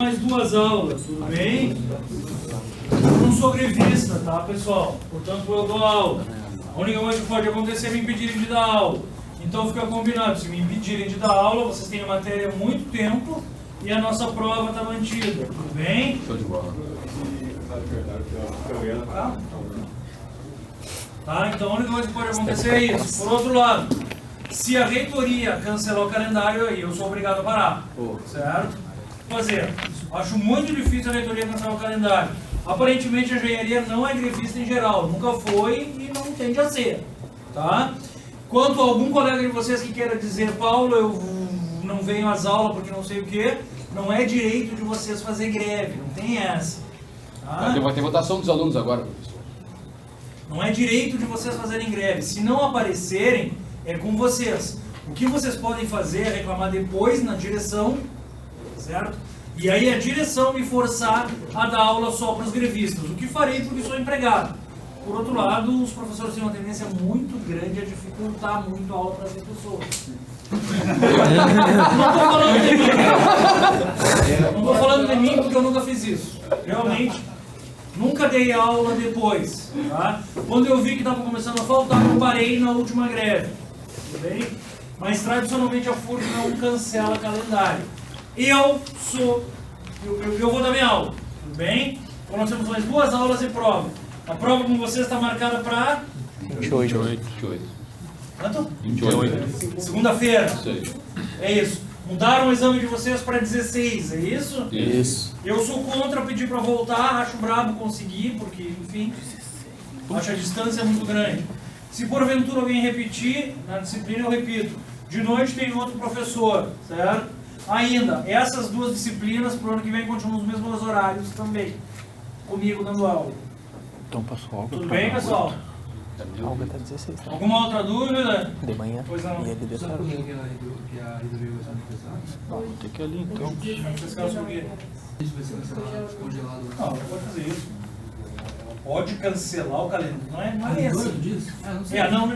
Mais duas aulas, tudo bem? Eu não sou grevista, tá, pessoal? Portanto, eu dou aula. A única coisa que pode acontecer é me impedirem de dar aula. Então, fica combinado. Se me impedirem de dar aula, vocês têm a matéria há muito tempo e a nossa prova está mantida, tudo bem? Show de bola. Tá, então a única coisa que pode acontecer é isso. Por outro lado, se a reitoria cancelar o calendário, aí eu sou obrigado a parar, certo? Fazer. Acho muito difícil a reitoria cancelar o calendário. Aparentemente a engenharia não é grevista em geral, nunca foi e não tende a ser, tá? Quanto a algum colega de vocês que queira dizer, Paulo, eu não venho às aulas porque não sei o que, não é direito de vocês fazer greve, não tem essa. Tá? Vai ter votação dos alunos agora, professor. Não é direito de vocês fazerem greve. Se não aparecerem, é com vocês. O que vocês podem fazer é reclamar depois na direção, certo? E aí a direção me forçar a dar aula só para os grevistas. O que farei porque sou empregado. Por outro lado, os professores têm uma tendência muito grande a dificultar muito a aula para as pessoas. Não estou falando de mim. Não estou falando de mim porque eu nunca fiz isso. Realmente. Nunca dei aula depois, tá? Quando eu vi que estava começando a faltar, eu parei na última greve, tudo bem? Mas tradicionalmente a FURG não cancela calendário. Eu vou dar minha aula, tudo bem? Então nós temos mais duas aulas e prova. A prova com vocês está marcada para... 28. Quanto? 28. Segunda-feira. Isso aí. É isso. Mudaram o exame de vocês para 16, é isso? Isso. Eu sou contra pedir para voltar, acho brabo conseguir, porque, enfim, acho a distância muito grande. Se porventura alguém repetir, na disciplina eu repito. De noite tem outro professor, certo? Ainda, essas duas disciplinas, para o ano que vem, continuam os mesmos horários também, comigo dando aula. Então passou algo. Tudo bem, pessoal? A Olga tá 16, tá? Alguma outra dúvida? De manhã. Pois não. E ele de tarde. Tem que ir ali então. Vocês querem subir? Não, não pode fazer isso. Pode cancelar o calendário. Não é assim.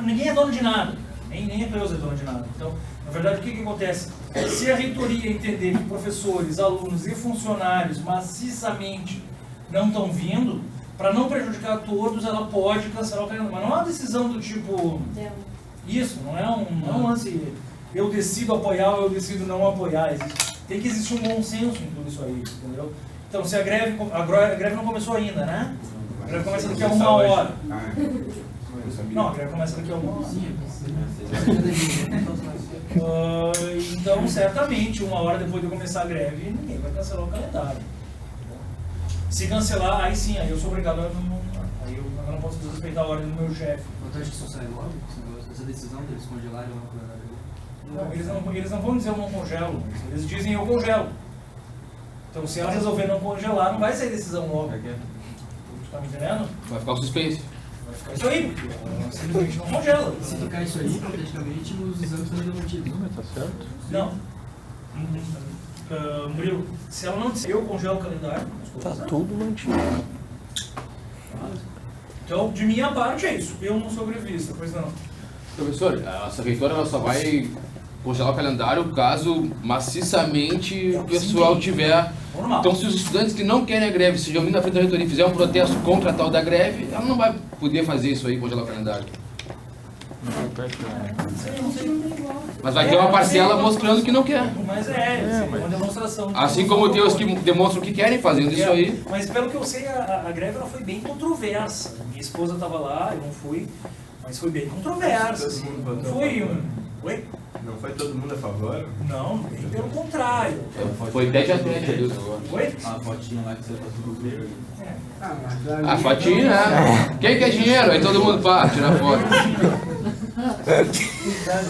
Ninguém é dono de nada. Nem a Cleusa é dona de nada. Então, na verdade, o que acontece? Se a reitoria entender que professores, alunos e funcionários maciçamente não estão vindo, para não prejudicar todos, ela pode cancelar o calendário. Mas não é uma decisão do tipo... Isso, não é um lance... Eu decido apoiar ou eu decido não apoiar. Tem que existir um bom senso em tudo isso aí, entendeu? Então, se a greve não começou ainda, né? A greve começa daqui a 1 hora. Não, a greve começa daqui a 1 hora. Então, certamente, 1 hora depois de eu começar a greve, ninguém vai cancelar o calendário. Se cancelar, aí sim, aí eu sou obrigado a aí eu não posso desrespeitar a ordem do meu chefe. Então acho que só sai logo essa decisão deles congelarem ou não. Não, eles não vão dizer eu não congelo, eles dizem eu congelo. Então se ela resolver não congelar, não vai sair decisão logo. Tá me entendendo? Vai ficar o suspense. Vai ficar isso aí, porque simplesmente não congela. Se tocar isso aí, praticamente os exames estão ainda mantidos. Tá certo? Não. Murilo, se ela não disser eu congelo o calendário, Tá tudo mantido. então de minha parte é isso. Eu não sou grevista, pois não. Professor, a nossa reitora ela só vai congelar o calendário caso maciçamente o pessoal tiver... Normal. Então, se os estudantes que não querem a greve se vindo na frente da reitoria e fizer um protesto contra a tal da greve, ela não vai poder fazer isso aí, congelar o calendário. Não sei. Mas vai ter uma parcela mostrando que não quer. Mas uma demonstração. Assim como tem os que demonstram que querem fazendo isso aí. Mas pelo que eu sei, a greve ela foi bem controversa. Minha esposa estava lá, eu não fui, mas foi bem controversa. Assim. Foi Oi? Não foi todo mundo a favor? Não, bem pelo contrário. Foi 10 a 10 ali agora. Oi? A fotinha lá que você passou pro Pedro. A fotinha, né? Quem quer dinheiro? Aí todo mundo pá, tira foto.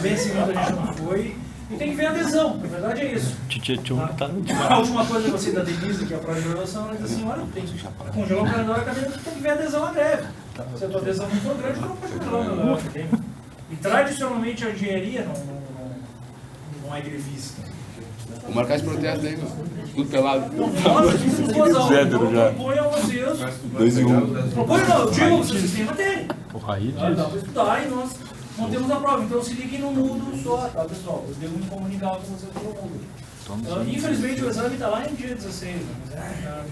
Bem assim, muita gente não foi. E tem que ver a adesão, na verdade é isso. Tá no A última coisa que eu sei da Denise, que é a prova de graduação, ela diz assim, olha, tem que congelar o calendário acadêmico, tem que ver a adesão à greve. Se a tua adesão não for grande, tu não pode congelar o calendário acadêmico. E tradicionalmente a engenharia não é grevista. Vou marcar esse protesto aí, meu. Tudo pelado. Nós temos duas aulas, Zero então já. proponho a vocês. 2 e 1. Proponho não, eu digo, vocês têm matéria. O Raí Dá diz. para estudar e nós mantemos a prova. Então se liguem no mudo só, tá pessoal? Eu devo me comunicar com vocês pelo mundo. Infelizmente o exame está lá em dia 16, né?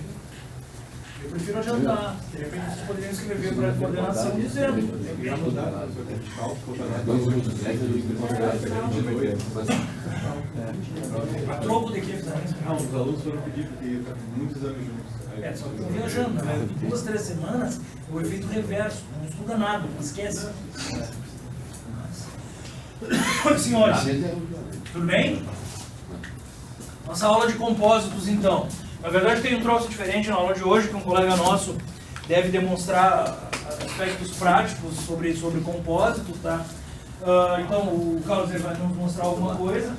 Mas eu prefiro adiantar. De repente vocês poderiam escrever para a coordenação dizendo. A troco de que também. Os alunos foram pedir porque está com muitos exames juntos. Só que estão viajando, né? 2, 3 semanas é o efeito reverso. Não estuda nada, esquece. Senhores, tudo bem? Nossa aula de compósitos, então. Na verdade, tem um troço diferente na aula de hoje, que um colega nosso deve demonstrar aspectos práticos sobre compósitos, tá? Então, o Carlos vai nos mostrar alguma coisa,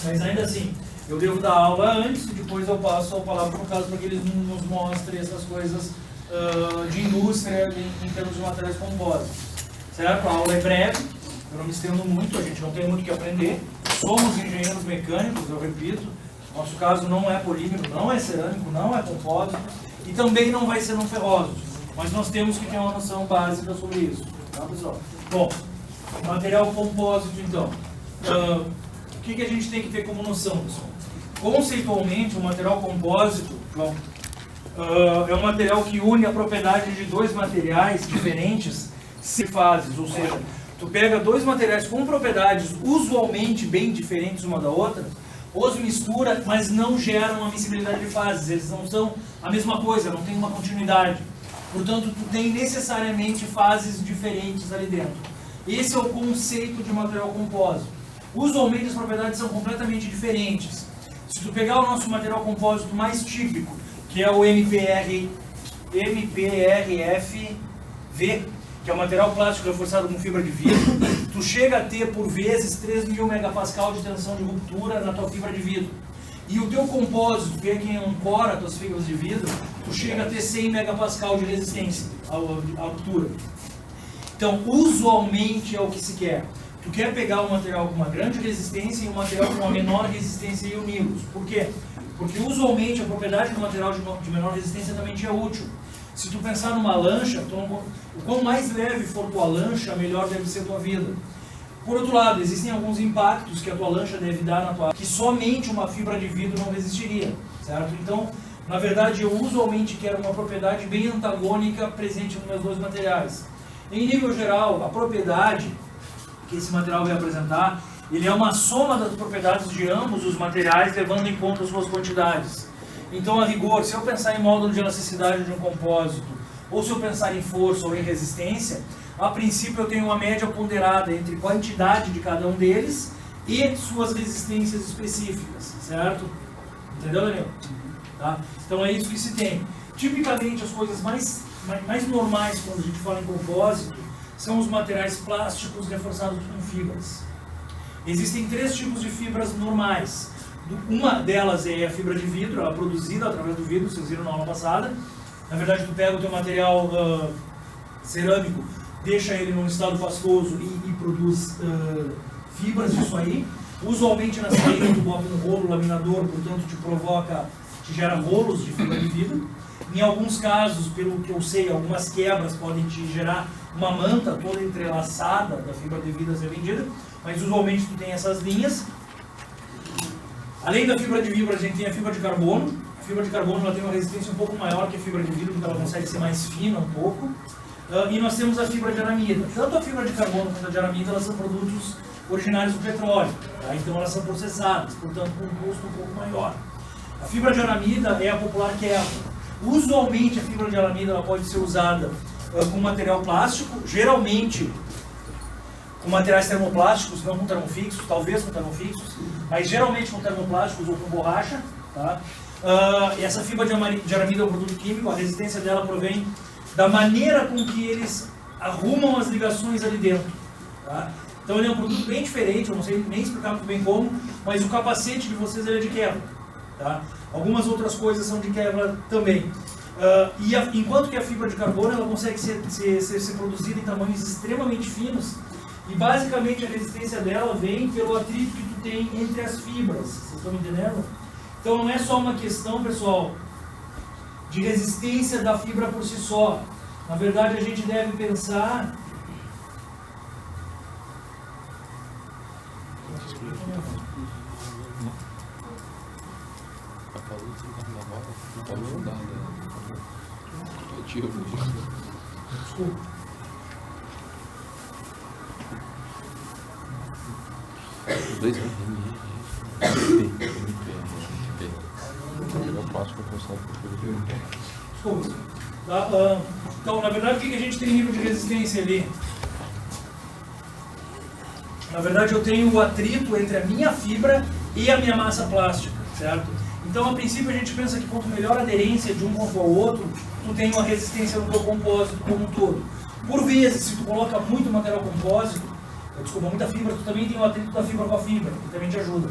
mas ainda assim, eu devo dar aula antes e depois eu passo a palavra para o Carlos para que ele nos mostre essas coisas de indústria em termos de materiais compósitos. Certo? A aula é breve, eu não me estendo muito, a gente não tem muito o que aprender. Somos engenheiros mecânicos, eu repito. Nosso caso não é polímero, não é cerâmico, não é compósito e também não vai ser não ferroso. Mas nós temos que ter uma noção básica sobre isso. Tá, pessoal? Bom, material compósito, então. O que a gente tem que ter como noção, pessoal? Conceitualmente, o material compósito, João, é um material que une a propriedade de dois materiais diferentes sem fases, ou seja, tu pega dois materiais com propriedades usualmente bem diferentes uma da outra, os mistura, mas não geram a miscibilidade de fases, eles não são a mesma coisa, não tem uma continuidade. Portanto, tu tem necessariamente fases diferentes ali dentro. Esse é o conceito de material compósito. Usualmente as propriedades são completamente diferentes. Se tu pegar o nosso material compósito mais típico, que é o MPRFV, que é o material plástico reforçado com fibra de vidro, tu chega a ter por vezes 3.000 megapascal de tensão de ruptura na tua fibra de vidro. E o teu compósito, que é quem ancora as tuas fibras de vidro, tu chega a ter 100 megapascal de resistência à ruptura. Então, usualmente é o que se quer. Tu quer pegar um material com uma grande resistência e um material com uma menor resistência e uni-los. Por quê? Porque usualmente a propriedade do material de menor resistência também te é útil. Se tu pensar numa lancha, o quanto mais leve for tua lancha, melhor deve ser tua vida. Por outro lado, existem alguns impactos que a tua lancha deve dar na tua que somente uma fibra de vidro não resistiria, certo? Então, na verdade, eu usualmente quero uma propriedade bem antagônica presente nos meus dois materiais. Em nível geral, a propriedade que esse material vai apresentar, ele é uma soma das propriedades de ambos os materiais, levando em conta as suas quantidades. Então, a rigor, se eu pensar em módulo de elasticidade de um compósito, ou se eu pensar em força ou em resistência, a princípio eu tenho uma média ponderada entre quantidade de cada um deles e suas resistências específicas, certo? Entendeu, Daniel? Tá? Então é isso que se tem. Tipicamente as coisas mais normais quando a gente fala em compósito são os materiais plásticos reforçados com fibras. Existem 3 tipos de fibras normais. Uma delas é a fibra de vidro, ela é produzida através do vidro, vocês viram na aula passada. Na verdade, tu pega o teu material cerâmico, deixa ele num estado pastoso e produz fibras disso aí. Usualmente na saída tu bota um rolo laminador, portanto te gera rolos de fibra de vidro. Em alguns casos, pelo que eu sei, algumas quebras podem te gerar uma manta toda entrelaçada da fibra de vidro a ser vendida, mas usualmente tu tem essas linhas. Além da fibra de vidro, a gente tem a fibra de carbono. A fibra de carbono ela tem uma resistência um pouco maior que a fibra de vidro, porque ela consegue ser mais fina um pouco. E nós temos a fibra de aramida. Tanto a fibra de carbono quanto a de aramida, elas são produtos originários do petróleo. Tá? Então elas são processadas, portanto com um custo um pouco maior. A fibra de aramida é a popular Kevlar. Usualmente a fibra de aramida ela pode ser usada com material plástico, geralmente com materiais termoplásticos, não com termofixos, talvez com termofixos, mas geralmente com termoplásticos ou com borracha. Tá? Essa fibra de aramida é um produto químico, a resistência dela provém da maneira com que eles arrumam as ligações ali dentro. Tá? Então ele é um produto bem diferente, eu não sei nem explicar muito bem como, mas o capacete de vocês ele é de Kevlar. Tá? Algumas outras coisas são de Kevlar também. Enquanto que a fibra de carbono ela consegue ser produzida em tamanhos extremamente finos, e basicamente a resistência dela vem pelo atrito que tu tem entre as fibras. Vocês estão me entendendo? Então não é só uma questão, pessoal, de resistência da fibra por si só. Na verdade a gente deve pensar... Tá fundada. Tiro. Desculpa. Dois. Eu passo para começar Desculpa. Tá, então, na verdade, o que a gente tem nível de resistência ali? Na verdade, eu tenho o atrito entre a minha fibra e a minha massa plástica, certo? Então, a princípio, a gente pensa que quanto melhor a aderência de um ponto ao outro, tu tem uma resistência no teu compósito como um todo. Por vezes, se tu coloca muito material compósito, muita fibra, tu também tem o atrito da fibra com a fibra, que também te ajuda.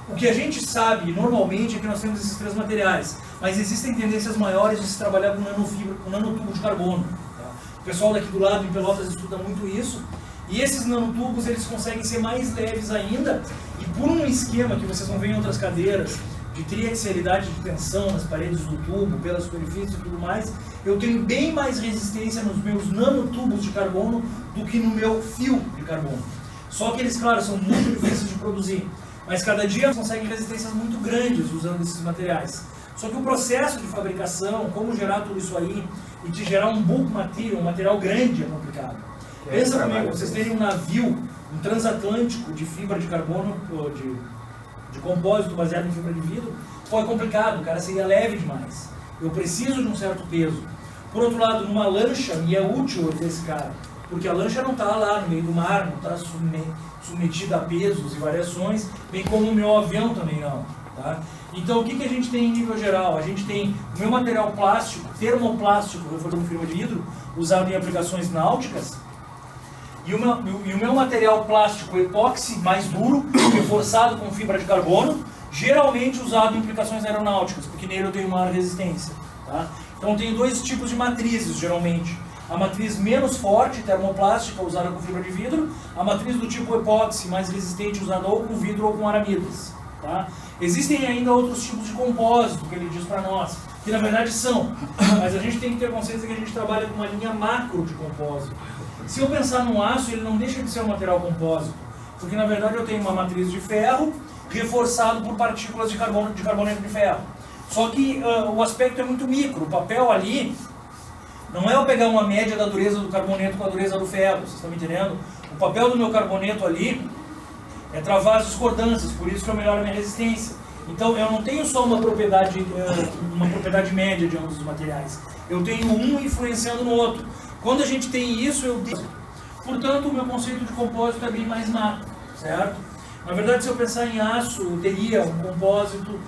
O que a gente sabe, normalmente, é que nós temos esses três materiais, mas existem tendências maiores de se trabalhar com nanofibra, com nanotubo de carbono. Tá? O pessoal daqui do lado, em Pelotas, estuda muito isso, e esses nanotubos, eles conseguem ser mais leves ainda, e por um esquema que vocês vão ver em outras cadeiras, de triaxialidade de tensão nas paredes do tubo, pelas superfícies e tudo mais, eu tenho bem mais resistência nos meus nanotubos de carbono do que no meu fio de carbono. Só que eles, claro, são muito difíceis de produzir, mas cada dia conseguem resistências muito grandes usando esses materiais. Só que o processo de fabricação, como gerar tudo isso aí, e de gerar um bulk material, um material grande, é complicado. Pensa comigo, vocês terem um navio, um transatlântico de fibra de carbono, de compósito baseado em fibra de vidro, é complicado, o cara seria leve demais. Eu preciso de um certo peso. Por outro lado, numa lancha, me é útil eu ter esse cara, porque a lancha não está lá no meio do mar, não está submetida a pesos e variações, bem como o meu avião também não. Tá? Então, o que a gente tem em nível geral? A gente tem o meu material plástico, termoplástico, reforçado com fibra de vidro, usado em aplicações náuticas, e o meu material plástico epóxi mais duro, reforçado com fibra de carbono, geralmente usado em aplicações aeronáuticas, porque nele eu tenho maior resistência. Tá? Então, eu tenho dois tipos de matrizes, geralmente. A matriz menos forte, termoplástica, usada com fibra de vidro. A matriz do tipo epóxi, mais resistente, usada ou com vidro ou com aramidas. Tá? Existem ainda outros tipos de compósito, que ele diz para nós, que na verdade são. Mas a gente tem que ter consciência que a gente trabalha com uma linha macro de compósito. Se eu pensar num aço, ele não deixa de ser um material compósito. Porque na verdade eu tenho uma matriz de ferro reforçado por partículas de carboneto de ferro. Só que o aspecto é muito micro. O papel ali não é eu pegar uma média da dureza do carboneto com a dureza do ferro, vocês estão me entendendo? O papel do meu carboneto ali é travar as discordâncias, por isso que eu melhoro a minha resistência. Então eu não tenho só uma propriedade média de ambos os materiais. Eu tenho um influenciando no outro. Quando a gente tem isso, eu digo. Portanto, o meu conceito de compósito é bem mais macro, certo? Na verdade, se eu pensar em aço, eu teria um compósito,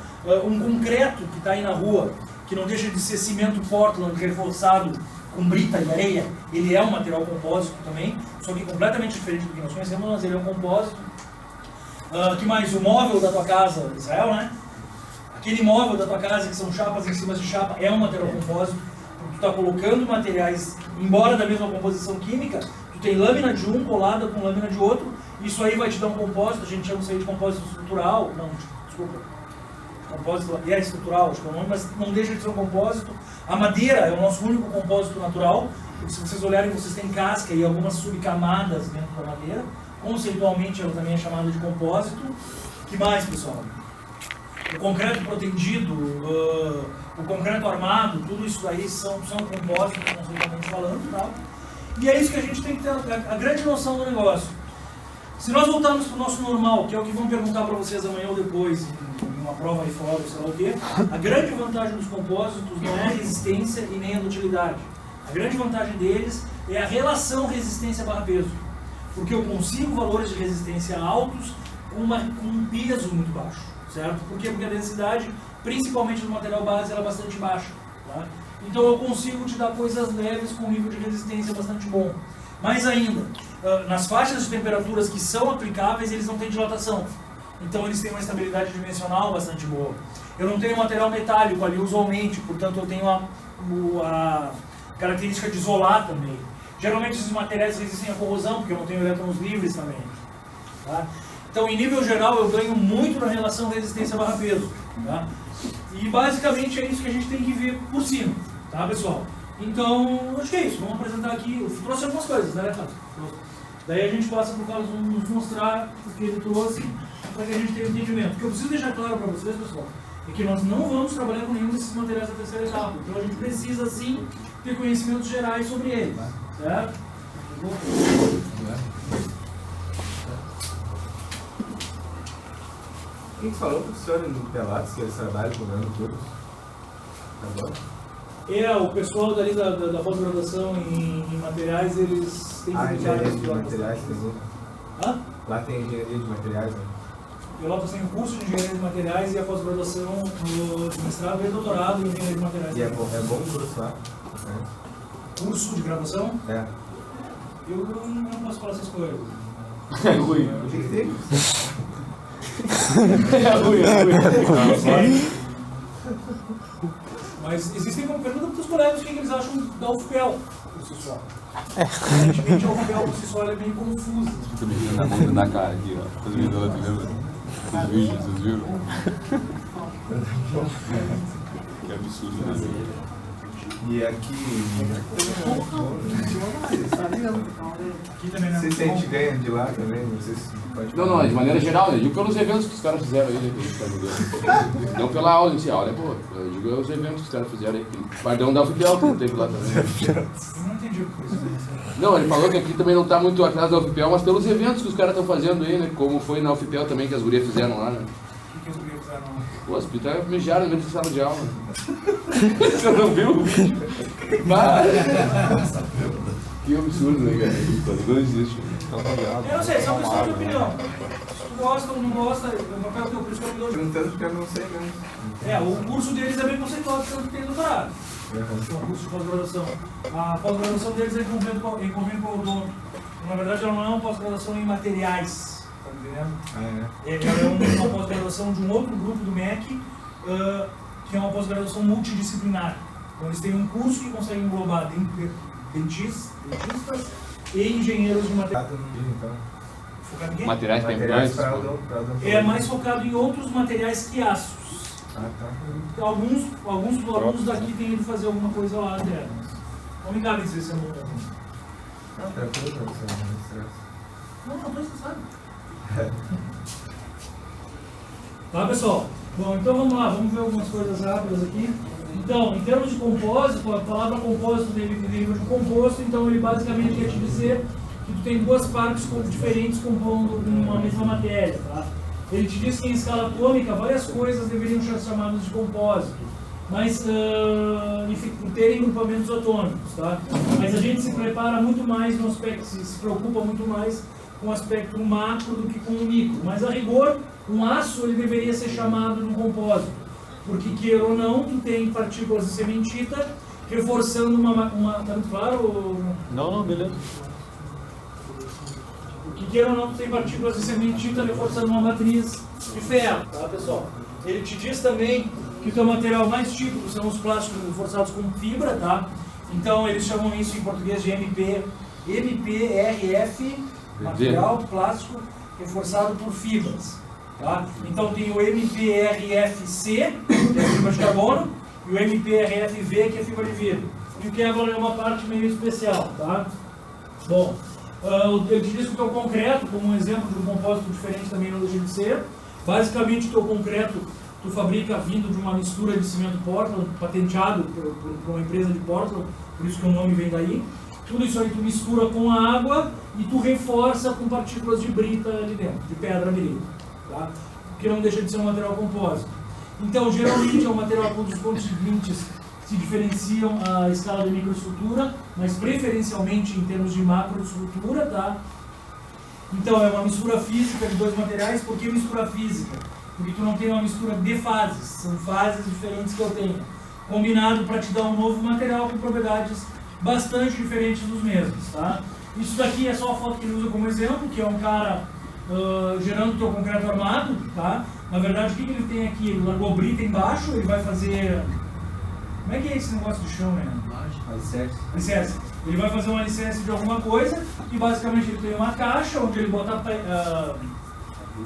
um concreto que está aí na rua, que não deixa de ser cimento Portland reforçado com brita e areia, ele é um material compósito também, só que completamente diferente do que nós conhecemos, mas ele é um compósito. Que mais? O móvel da tua casa, Israel, né? Aquele móvel da tua casa, que são chapas em cima de chapa, é um material compósito. Tu está colocando materiais, embora da mesma composição química, tu tem lâmina de um colada com lâmina de outro, isso aí vai te dar um compósito, a gente chama isso aí de compósito estrutural, não, desculpa, compósito estrutural, acho que é o nome, mas não deixa de ser um compósito. A madeira é o nosso único compósito natural, porque se vocês olharem, vocês têm casca e algumas subcamadas dentro da madeira, conceitualmente ela também é chamada de compósito. O que mais, pessoal? O concreto protendido, o concreto armado, tudo isso aí são compósitos, conceitualmente falando, tá? E é isso que a gente tem que ter a grande noção do negócio. Se nós voltarmos para o nosso normal, que é o que vão perguntar para vocês amanhã ou depois, em uma prova aí fora, sei lá o quê, a grande vantagem dos compósitos não é a resistência e nem a dutilidade. A grande vantagem deles é a relação resistência barra peso. Porque eu consigo valores de resistência altos com um peso muito baixo, certo? Por quê? Porque a densidade, principalmente do material base, ela é bastante baixa. Tá? Então eu consigo te dar coisas leves com um nível de resistência bastante bom. Mais ainda, nas faixas de temperaturas que são aplicáveis, eles não têm dilatação. Então eles têm uma estabilidade dimensional bastante boa. Eu não tenho material metálico ali usualmente, portanto eu tenho a característica de isolar também. Geralmente esses materiais resistem à corrosão, porque eu não tenho elétrons livres também. Tá? Então, em nível geral, eu ganho muito na relação resistência barra peso. Tá? E basicamente é isso que a gente tem que ver por cima, tá, pessoal? Então, acho que é isso. Vamos apresentar aqui. Eu trouxe algumas coisas, né, Renato? Daí a gente passa para o Carlos nos mostrar o que ele trouxe, para que a gente tenha um entendimento. O que eu preciso deixar claro para vocês, pessoal, é que nós não vamos trabalhar com nenhum desses materiais da terceira etapa. Então a gente precisa sim ter conhecimentos gerais sobre eles, certo? Quem falou para o senhor em Pelotas que eles trabalham cobrando tudo? Agora? O pessoal dali da pós-graduação em materiais, eles têm que engenharia de materiais também. Hã? Lá tem engenharia de materiais, né? Pelotas tem o curso de engenharia de materiais e a pós-graduação de mestrado e doutorado em engenharia de materiais. E é bom o curso lá? Curso de graduação? É. Eu não posso falar essas coisas. É ruim. O que tem? É ruim. Mas existem como pergunta para os colegas o que eles acham da UFPEL por si só. Aparentemente a UFPEL por si só é bem confusa. Tô me vendo a mão na cara aqui, ó. Os vídeos lá, tu lembra? Os vídeos, vocês viram? Que absurdo, né? E aqui também não. não sei se a gente ganha de lá também, não sei se pode Não, de maneira geral, né? Digo pelos eventos que os caras fizeram aí, né? Que a gente tá jogando. Não pela aula em si, a aula é boa. Eu digo os eventos que os caras fizeram aí. O Pardão da UFPEL que não teve lá também. Eu não entendi o que foi isso. Não, ele falou que aqui também não tá muito atrás da UFPEL, mas pelos eventos que os caras estão fazendo aí, né? Como foi na UFPEL também, que as gurias fizeram lá, né? O que os gurias fizeram lá? Pô, as pitas mijaram no meio da sala de aula. Você não viu o vídeo? Que absurdo, né, cara? Não existe. Eu não sei, só questão de opinião. Se tu gosta ou não gosta, o papel teu, por isso que eu me dou. perguntando porque eu não sei mesmo. O curso deles é bem conceituado, tanto que tem doutorado. É um curso de pós-graduação. A pós-graduação deles é em convênio com o dono. Na verdade, ela não é uma pós-graduação em materiais, tá entendendo? Ela é uma pós-graduação de um outro grupo do MEC, que é uma pós-graduação multidisciplinar. Então, eles têm um curso que consegue englobar dentistas e engenheiros de materiais. Focado em quê? Materiais para Materiais implantes. para mais focado em outros materiais que aços. Alguns alunos daqui têm ido fazer alguma coisa lá dentro. Não me cabe dizer se eu não. Não, você sabe. Tá, pessoal? Bom, então vamos lá, vamos ver algumas coisas rápidas aqui. Então, em termos de compósito, a palavra compósito deriva de composto, então ele basicamente quer te dizer que tu tem duas partes diferentes compondo uma mesma matéria, tá? Ele te diz que em escala atômica várias coisas deveriam ser chamadas de compósito, mas por terem grupamentos atômicos, tá? Mas a gente se prepara muito mais no aspecto, se preocupa muito mais com o aspecto macro do que com o micro, mas a rigor, um aço ele deveria ser chamado de um compósito, porque queira ou não, tu tem partículas de cementita reforçando uma tá muito claro? Não, beleza. Que queira ou não, tu tem partículas de cementita reforçando uma matriz de ferro, tá, pessoal? Ele te diz também que o teu material mais típico são os plásticos reforçados com fibra, tá? Então eles chamam isso em português de MPRF, material plástico reforçado por fibras, tá? Então tem o MPRFC, que é fibra de carbono, e o MPRFV, que é fibra de vidro. E o Kevlar é uma parte meio especial, tá? Bom, ele te diz que o teu concreto, como um exemplo de um compósito diferente também não deixa de ser, basicamente o teu concreto tu fabrica vindo de uma mistura de cimento Portland, patenteado por uma empresa de Portland, por isso que o nome vem daí. Tudo isso aí tu mistura com a água e tu reforça com partículas de brita ali dentro, de pedra brita, tá? Que não deixa de ser um material compósito. Então, geralmente é um material onde os pontos seguintes se diferenciam a escala de microestrutura, mas preferencialmente em termos de macroestrutura, tá? Então, é uma mistura física de dois materiais. Por que mistura física? Porque tu não tem uma mistura de fases, são fases diferentes que eu tenho, combinado para te dar um novo material com propriedades bastante diferentes dos mesmos, tá? Isso daqui é só a foto que ele usa como exemplo, que é um cara gerando o teu concreto armado, tá? Na verdade, o que ele tem aqui? Ele largou brita embaixo, ele vai fazer... Como é que é esse negócio de chão, né? Alicerce. Ele vai fazer um alicerce de alguma coisa e basicamente ele tem uma caixa onde ele bota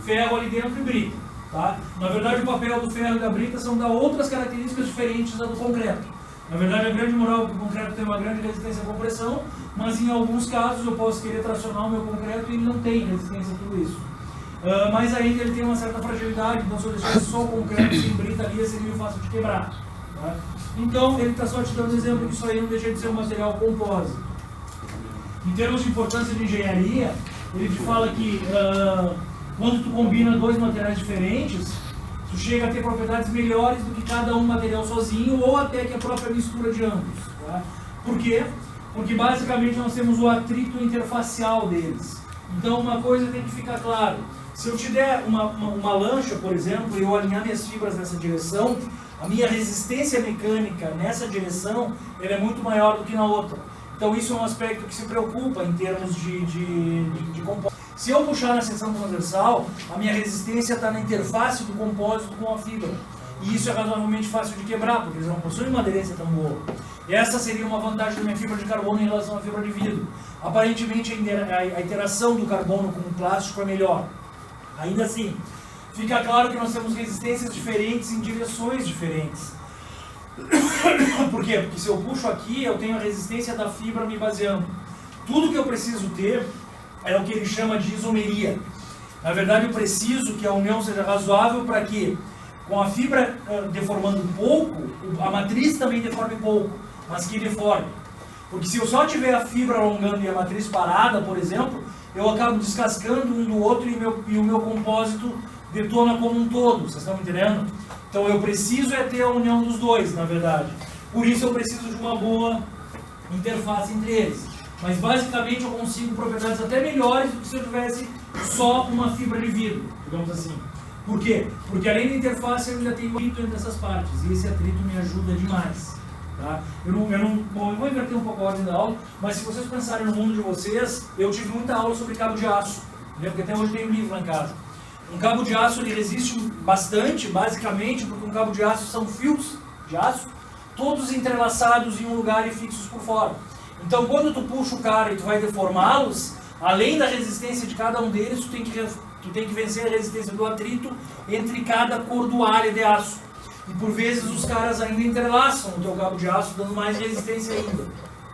ferro ali dentro e brita, tá? Na verdade, o papel do ferro e da brita são dar outras características diferentes da do concreto. Na verdade, a grande moral é que o concreto tem uma grande resistência à compressão, mas em alguns casos eu posso querer tracionar o meu concreto e ele não tem resistência a tudo isso. mas ainda ele tem uma certa fragilidade, então se eu deixasse só o concreto sem brita ali, seria meio fácil de quebrar. Tá? Então ele está só te dando exemplo que isso aí não deixa de ser um material compósito. Em termos de importância de engenharia, ele te fala que quando tu combina dois materiais diferentes, tu chega a ter propriedades melhores do que cada um material sozinho, ou até que a própria mistura de ambos. Tá? Por quê? Porque basicamente nós temos o atrito interfacial deles. Então uma coisa tem que ficar clara: se eu te der uma lancha, por exemplo, e eu alinhar minhas fibras nessa direção, a minha resistência mecânica nessa direção ela é muito maior do que na outra. Então isso é um aspecto que se preocupa em termos de compósito. Se eu puxar na seção transversal, a minha resistência está na interface do compósito com a fibra. E isso é razoavelmente fácil de quebrar, porque eles não possuem uma aderência tão boa. Essa seria uma vantagem da minha fibra de carbono em relação à fibra de vidro. Aparentemente a interação do carbono com o plástico é melhor. Ainda assim, fica claro que nós temos resistências diferentes em direções diferentes. Por quê? Porque se eu puxo aqui, eu tenho a resistência da fibra me baseando. Tudo que eu preciso ter é o que ele chama de isomeria. Na verdade, eu preciso que a união seja razoável para que, com a fibra deformando pouco, a matriz também deforme pouco, mas que deforme. Porque se eu só tiver a fibra alongando e a matriz parada, por exemplo, eu acabo descascando um do outro e o meu compósito detona como um todo. Vocês estão entendendo? Então eu preciso ter a união dos dois, na verdade. Por isso eu preciso de uma boa interface entre eles. Mas basicamente eu consigo propriedades até melhores do que se eu tivesse só uma fibra de vidro, digamos assim. Por quê? Porque além da interface eu ainda tenho atrito entre essas partes, e esse atrito me ajuda demais. Tá? Bom, eu vou inverter um pouco a ordem da aula, mas se vocês pensarem no mundo de vocês, eu tive muita aula sobre cabo de aço, né? Porque até hoje tem um livro lá em casa. Um cabo de aço ele resiste bastante, basicamente, porque um cabo de aço são fios de aço, todos entrelaçados em um lugar e fixos por fora. Então quando tu puxa o cara e tu vai deformá-los, além da resistência de cada um deles, tu tem que vencer a resistência do atrito entre cada cordoalha de aço. E por vezes os caras ainda entrelaçam o teu cabo de aço, dando mais resistência ainda.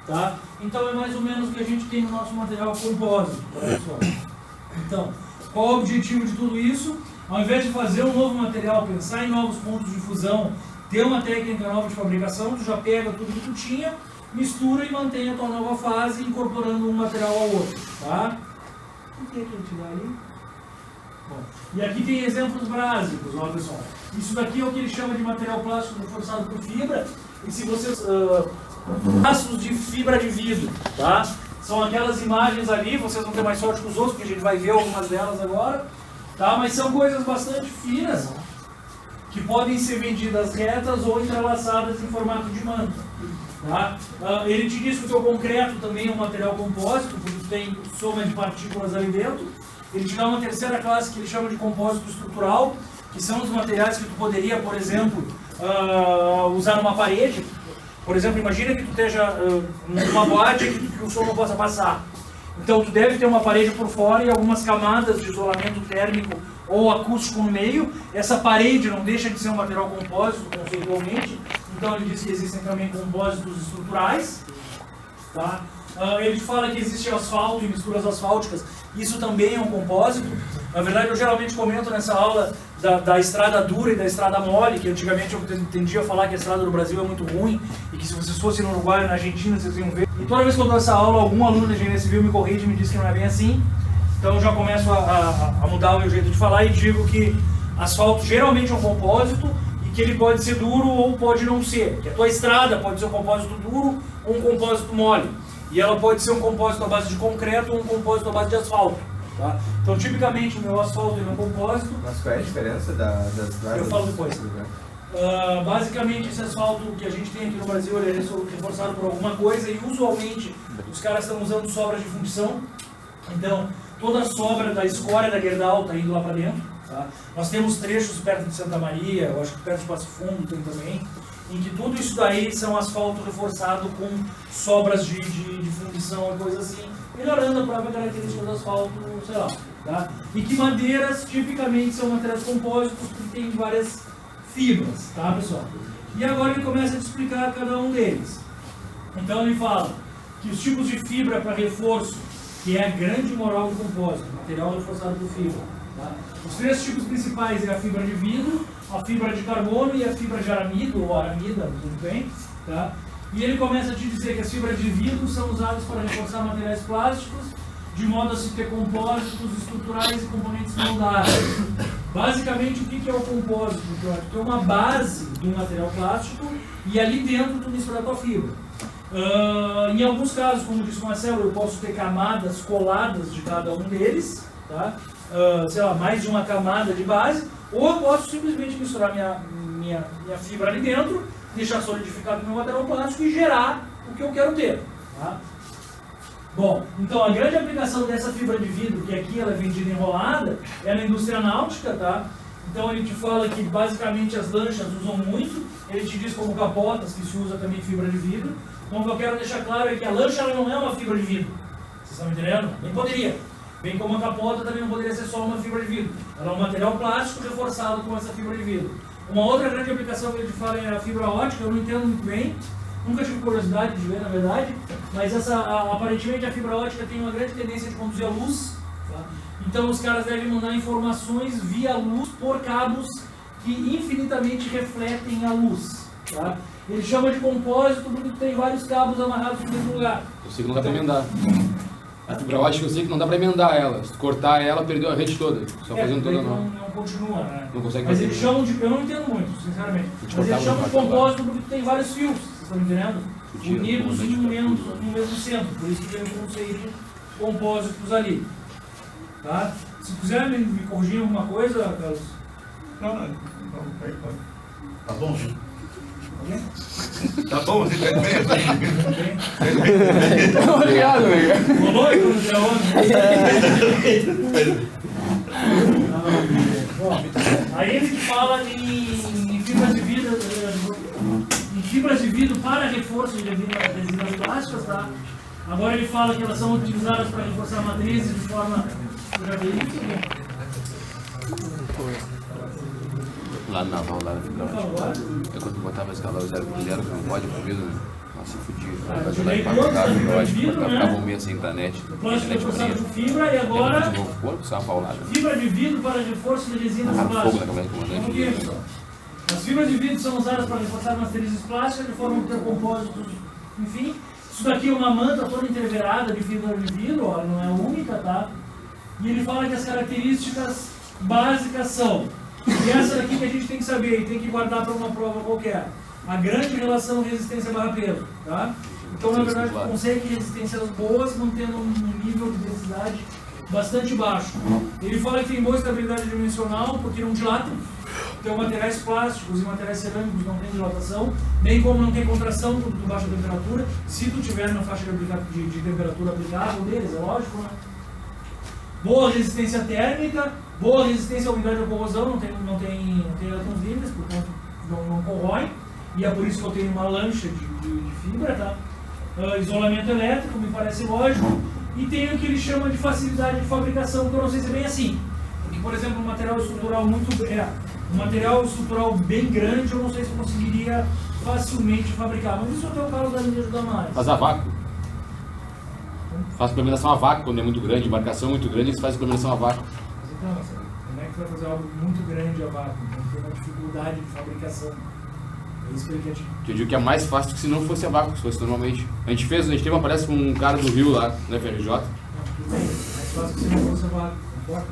Tá? Então é mais ou menos o que a gente tem no nosso material compósito. Olha só. Então, qual é o objetivo de tudo isso? Ao invés de fazer um novo material, pensar em novos pontos de fusão, ter uma técnica nova de fabricação, tu já pega tudo que tu tinha, mistura e mantém a tua nova fase, incorporando um material ao outro. Tá? O que é que ele te dá ali? Bom, e aqui tem exemplos básicos, olha pessoal. Isso daqui é o que ele chama de material plástico reforçado por fibra. E se vocês... laços de fibra de vidro, tá? São aquelas imagens ali, vocês vão ter mais sorte que os outros, porque a gente vai ver algumas delas agora. Tá? Mas são coisas bastante finas, que podem ser vendidas retas ou entrelaçadas em formato de manta. Tá? Ele te diz que o teu concreto também é um material compósito, porque tem soma de partículas ali dentro. Ele te dá uma terceira classe que ele chama de compósito estrutural, que são os materiais que tu poderia, por exemplo, usar numa parede. Por exemplo, imagina que tu esteja numa boate que o som não possa passar. Então tu deve ter uma parede por fora e algumas camadas de isolamento térmico ou acústico no meio. Essa parede não deixa de ser um material compósito, conceitualmente. Então ele diz que existem também compósitos estruturais. Tá? Ele fala que existe asfalto e misturas asfálticas. Isso também é um compósito. Na verdade, eu geralmente comento nessa aula da estrada dura e da estrada mole, que antigamente eu tendia a falar que a estrada do Brasil é muito ruim e que se vocês fossem no Uruguai ou na Argentina, vocês iam ver. E toda vez que eu dou essa aula, algum aluno da engenharia civil me corrige e me diz que não é bem assim. Então eu já começo a mudar o meu jeito de falar e digo que asfalto geralmente é um compósito e que ele pode ser duro ou pode não ser. Que a tua estrada pode ser um compósito duro ou um compósito mole. E ela pode ser um compósito à base de concreto ou um compósito à base de asfalto. Tá? Então, tipicamente, o meu asfalto é um compósito. Mas qual é a diferença das estradas? Eu falo depois. Basicamente, esse asfalto que a gente tem aqui no Brasil ele é reforçado por alguma coisa e, usualmente, os caras estão usando sobras de fundição. Então, toda a sobra da escória da Gerdau está indo lá para dentro. Tá? Nós temos trechos perto de Santa Maria, eu acho que perto de Passo Fundo tem também, em que tudo isso daí são asfalto reforçado com sobras de fundição e coisa assim, melhorando a própria característica do asfalto, sei lá. Tá? E que madeiras tipicamente são materiais compósitos que têm várias fibras, tá pessoal? E agora ele começa a te explicar cada um deles. Então ele fala que os tipos de fibra para reforço, que é a grande moral do compósito, material reforçado por fibra, Tá? Os 3 tipos principais é a fibra de vidro, a fibra de carbono e a fibra de aramido, ou aramida, tudo bem? Tá? E ele começa a te dizer que as fibras de vidro são usadas para reforçar materiais plásticos, de modo a se ter compósitos estruturais e componentes moldáveis. Basicamente, o que é o compósito? Tu é uma base de um material plástico e ali dentro tu mistura a tua fibra. Em alguns casos, como disse o Marcelo, eu posso ter camadas coladas de cada um deles, tá? Sei lá, mais de uma camada de base, ou eu posso simplesmente misturar minha fibra ali dentro, deixar solidificado no meu material plástico e gerar o que eu quero ter. Tá? Bom, então a grande aplicação dessa fibra de vidro, que aqui ela é vendida enrolada, é na indústria náutica, tá? Então ele te fala que basicamente as lanchas usam muito, ele te diz como capotas que se usa também fibra de vidro. Então o que eu quero deixar claro é que a lancha ela não é uma fibra de vidro, vocês estão entendendo? Nem poderia. Bem como a capota também não poderia ser só uma fibra de vidro. Ela é um material plástico reforçado com essa fibra de vidro. Uma outra grande aplicação que ele te fala é a fibra ótica, eu não entendo muito bem. Nunca tive curiosidade de ver, na verdade, mas aparentemente a fibra ótica tem uma grande tendência de conduzir a luz. Tá? Então os caras devem mandar informações via luz por cabos que infinitamente refletem a luz. Tá? Ele chama de compósito porque tem vários cabos amarrados no mesmo lugar. Eu sei que não dá pra emendar. A fibra ótica eu sei que não dá pra emendar ela. Se cortar ela, perdeu a rede toda. Só fazendo toda não continua, né? Não consegue mas fazer. eles chamam de. Eu não entendo muito, sinceramente. Mas eles chamam de compósito porque tem vários fios, vocês estão entendendo? Unidos no mesmo centro. Por isso que tem um conceito de compósitos ali. Tá? Se quiser me corrigir alguma coisa, Carlos. Não. Tá bom, sim. Tá bom, você vai ver. Obrigado, amiga. Boa noite, aí ele fala em fibras de vidro para reforço de resinas plásticas, tá? Agora ele fala que elas são utilizadas para reforçar matrizes de forma. Já vi isso? Lá na naval, lá na fibra ótica. Eu quando botava escalar o 0 por 0, que não pode pro vidro, nossa, fudia. Mas eu dava pra botar a fibra ótica, ficava um mês sem internet. Plástico reforçado por fibra e agora. De novo, pô, isso é uma paulada. Fibra de vidro para reforço de resinas Fogo na plásticas. cabeça do comandante. Vamos ver, pessoal. As fibras de vidro são usadas para reforçar matrizes plásticas de forma a ter compósitos, enfim. Isso daqui é uma manta toda entreverada de fibra de vidro, ó, não é única, tá? E ele fala que as características básicas são, e essa daqui que a gente tem que saber e tem que guardar para uma prova qualquer, a grande relação resistência/peso, tá? Então, na verdade, tu consegue resistências boas mantendo um nível de densidade bastante baixo. Ele fala que tem boa estabilidade dimensional porque não dilatam. Então, materiais plásticos e materiais cerâmicos não têm dilatação, bem como não tem contração quando tu baixa a temperatura, se tu tiver na faixa de temperatura aplicável deles, é lógico, né? Boa resistência térmica, boa resistência à umidade e à corrosão, não tem elétrons livres, portanto não corrói, e é por isso que eu tenho uma lancha de fibra, tá? Isolamento elétrico, me parece lógico, e tem o que ele chama de facilidade de fabricação, que eu não sei se é bem assim. Porque, por exemplo, um material estrutural um material estrutural bem grande, eu não sei se eu conseguiria facilmente fabricar, mas isso até o Carlos vai me ajudar mais. Faz a vácuo. Faz implementação a vácuo quando é muito grande, embarcação muito grande, eles fazem implementação a vácuo. Mas então, como é que tu vai fazer algo muito grande a vácuo? Então tem uma dificuldade de fabricação. É isso que ele quer te... Eu digo que é mais fácil do que se não fosse a vácuo, se fosse normalmente. A gente teve uma palestra com um cara do Rio lá, na FRJ. Não, tudo bem, é mais fácil que se não fosse a vácuo, concorda?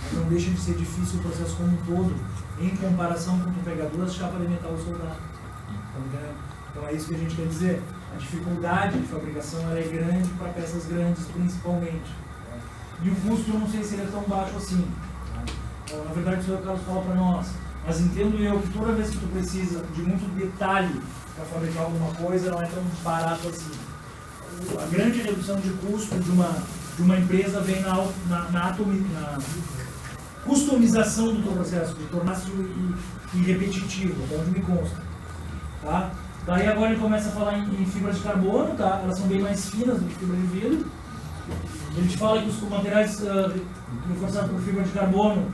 Mas não deixa de ser difícil o processo como um todo, em comparação com tu pegar 2 chapas de metal soldado. Então é isso que a gente quer dizer. A dificuldade de fabricação ela é grande para peças grandes, principalmente. Tá? E o custo eu não sei se ele é tão baixo assim. Tá? Então, na verdade, isso é o que o Carlos fala para nós. Mas entendo eu que toda vez que tu precisa de muito detalhe para fabricar alguma coisa, não é tão barato assim. A grande redução de custo de uma empresa vem na customização do teu processo, de tornar-se repetitivo, até onde me consta. Tá? Daí agora ele começa a falar em fibras de carbono, tá? Elas são bem mais finas do que fibra de vidro. Ele te fala que os materiais reforçados por fibra de carbono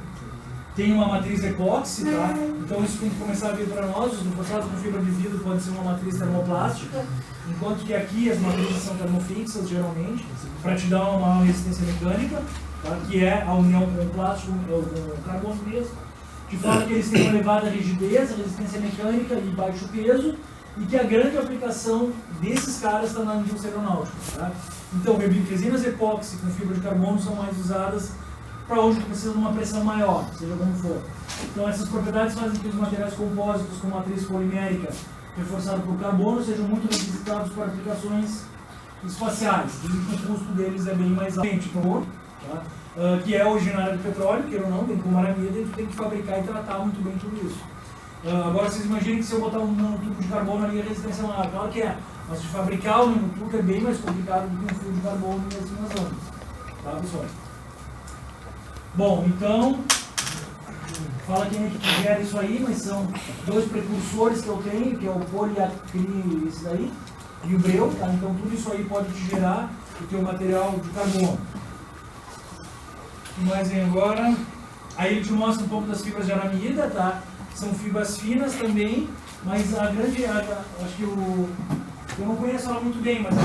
têm uma matriz epóxi, tá? Então isso tem que começar a vir para nós. Os reforçados por fibra de vidro pode ser uma matriz termoplástica, enquanto que aqui as matrizes são termofixas, geralmente, para te dar uma maior resistência mecânica. tá? Que é a união com o plástico, com o carbono mesmo, que fala que eles têm uma elevada rigidez, resistência mecânica e baixo peso, e que a grande aplicação desses caras está na indústria aeronáutica. Tá? Então, resinas epóxi com fibra de carbono são mais usadas para onde precisa de uma pressão maior, seja como for. Então, essas propriedades fazem que os materiais compósitos com matriz polimérica reforçada por carbono sejam muito requisitados para aplicações espaciais. Dizem que o custo deles é bem mais alto, tá? Que é originário do petróleo, queira ou não, tem como aramida e tu tem que fabricar e tratar muito bem tudo isso. Agora vocês imaginem que se eu botar um nanotubo de carbono ali, a resistência maior, claro que é, mas de fabricar o nanotubo é bem mais complicado do que um fio de carbono e assim nós vamos. Tá, pessoal? Bom, então, fala quem é que gera isso aí, mas são dois precursores que eu tenho, que é o poliacril, esse daí, e o breu, tá? Então tudo isso aí pode te gerar o teu material de carbono. O que mais vem agora? Aí ele te mostra um pouco das fibras de aramida, tá? São fibras finas também, mas a grande, acho que eu não conheço ela muito bem, mas a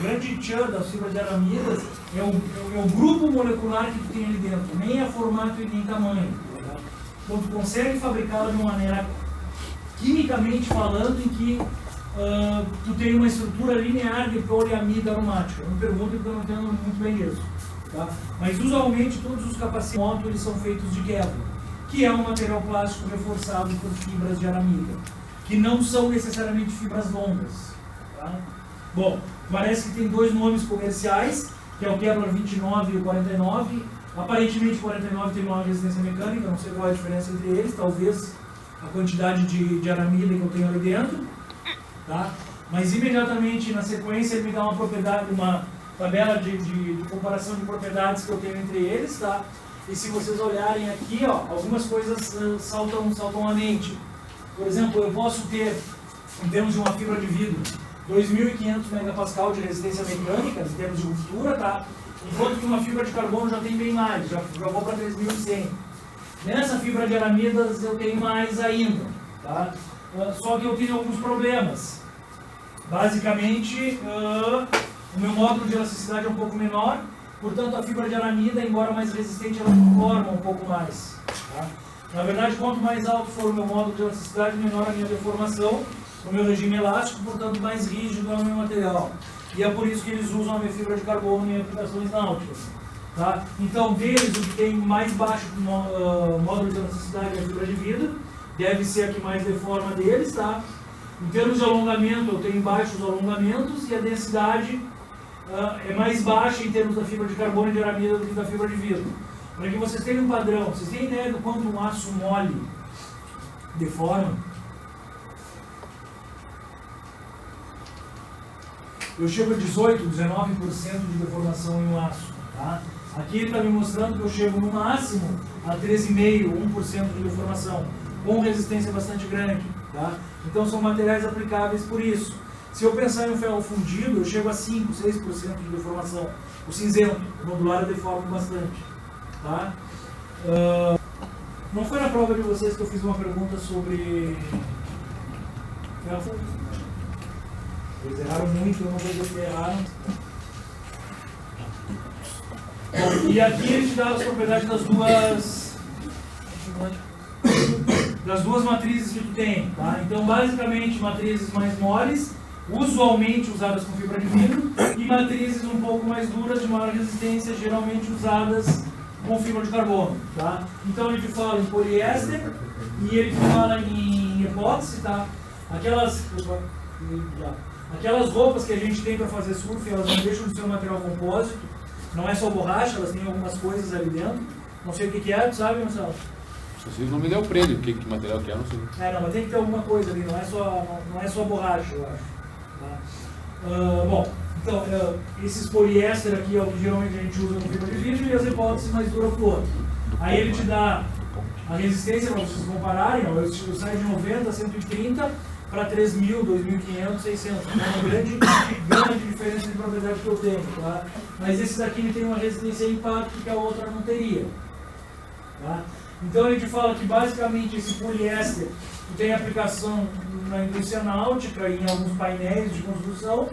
grande tchan das fibras de aramidas é o grupo molecular que tu tem ali dentro, nem é formato e nem tamanho. Tá? Então tu consegue fabricá-la de uma maneira, quimicamente falando, em que tu tem uma estrutura linear de poliamida aromática. Eu não pergunto porque eu não entendo muito bem isso. Tá? Mas usualmente todos os capacites eles são feitos de Kevlar, que é um material plástico reforçado por fibras de aramida, que não são necessariamente fibras longas. Tá? Bom, parece que tem dois nomes comerciais, que é o Kevlar 29 e o 49. Aparentemente o 49 tem uma resistência mecânica, não sei qual é a diferença entre eles, talvez a quantidade de aramida que eu tenho ali dentro. Tá? Mas imediatamente na sequência ele me dá uma propriedade, uma tabela de comparação de propriedades que eu tenho entre eles, tá? E se vocês olharem aqui, ó, algumas coisas saltam à mente. Por exemplo, eu posso ter, em termos de uma fibra de vidro, 2.500 megapascal de resistência mecânica, em termos de ruptura, tá? Enquanto que uma fibra de carbono já tem bem mais, já vou para 3.100. Nessa fibra de aramidas eu tenho mais ainda, tá? Só que eu tenho alguns problemas. Basicamente, o meu módulo de elasticidade é um pouco menor, portanto a fibra de aramida, embora mais resistente, ela deforma um pouco mais. Tá? Na verdade, quanto mais alto for o meu módulo de elasticidade, menor a minha deformação, o meu regime elástico, portanto mais rígido é o meu material. E é por isso que eles usam a minha fibra de carbono em aplicações náuticas. Tá? Então, deles, o que tem mais baixo módulo de elasticidade é a fibra de vidro, deve ser a que mais deforma deles. Tá? Em termos de alongamento, eu tenho baixos alongamentos e a densidade é mais baixa em termos da fibra de carbono e de aramida do que da fibra de vidro. Para que vocês tenham um padrão, vocês têm ideia do quanto um aço mole deforma? Eu chego a 18, 19% de deformação em um aço. Tá? Aqui ele está me mostrando que eu chego no máximo a 13,5%, 1% de deformação, com resistência bastante grande. Tá? Então são materiais aplicáveis por isso. Se eu pensar em um ferro fundido, eu chego a 5, 6% de deformação. O cinzento, o modular eu deformo bastante. Tá? Não foi na prova de vocês que eu fiz uma pergunta sobre ferro fundido? Eles erraram muito, eu não vou dizer que erraram. Bom, e aqui ele te dá as propriedades das duas matrizes que tu tem. Tá? Então, basicamente, matrizes mais moles, usualmente usadas com fibra de vidro, e matrizes um pouco mais duras, de maior resistência, geralmente usadas com fibra de carbono. Tá? Então, ele te fala em poliéster e ele te fala em epóxi. Tá? Aquelas roupas que a gente tem para fazer surf, elas não deixam de ser um material compósito, não é só borracha, elas têm algumas coisas ali dentro. Não sei o que é, tu sabe, Marcelo? Vocês não me deu o prêmio, que material que é, não sei. Não, mas tem que ter alguma coisa ali, não é só borracha, eu acho. Tá? Bom, então, esses poliéster aqui é o que geralmente a gente usa com fibra de vidro e as hipóteses mais duras por outro. Aí ele te dá a resistência para vocês compararem, ó, eu saio de 90 a 130 para 3.000, 2.500, 600. É uma grande diferença de propriedade que eu tenho. Tá? Mas esse daqui ele tem uma resistência a impacto que a outra não teria. Tá? Então ele te fala que basicamente esse poliéster tu tem aplicação na indústria náutica e em alguns painéis de construção,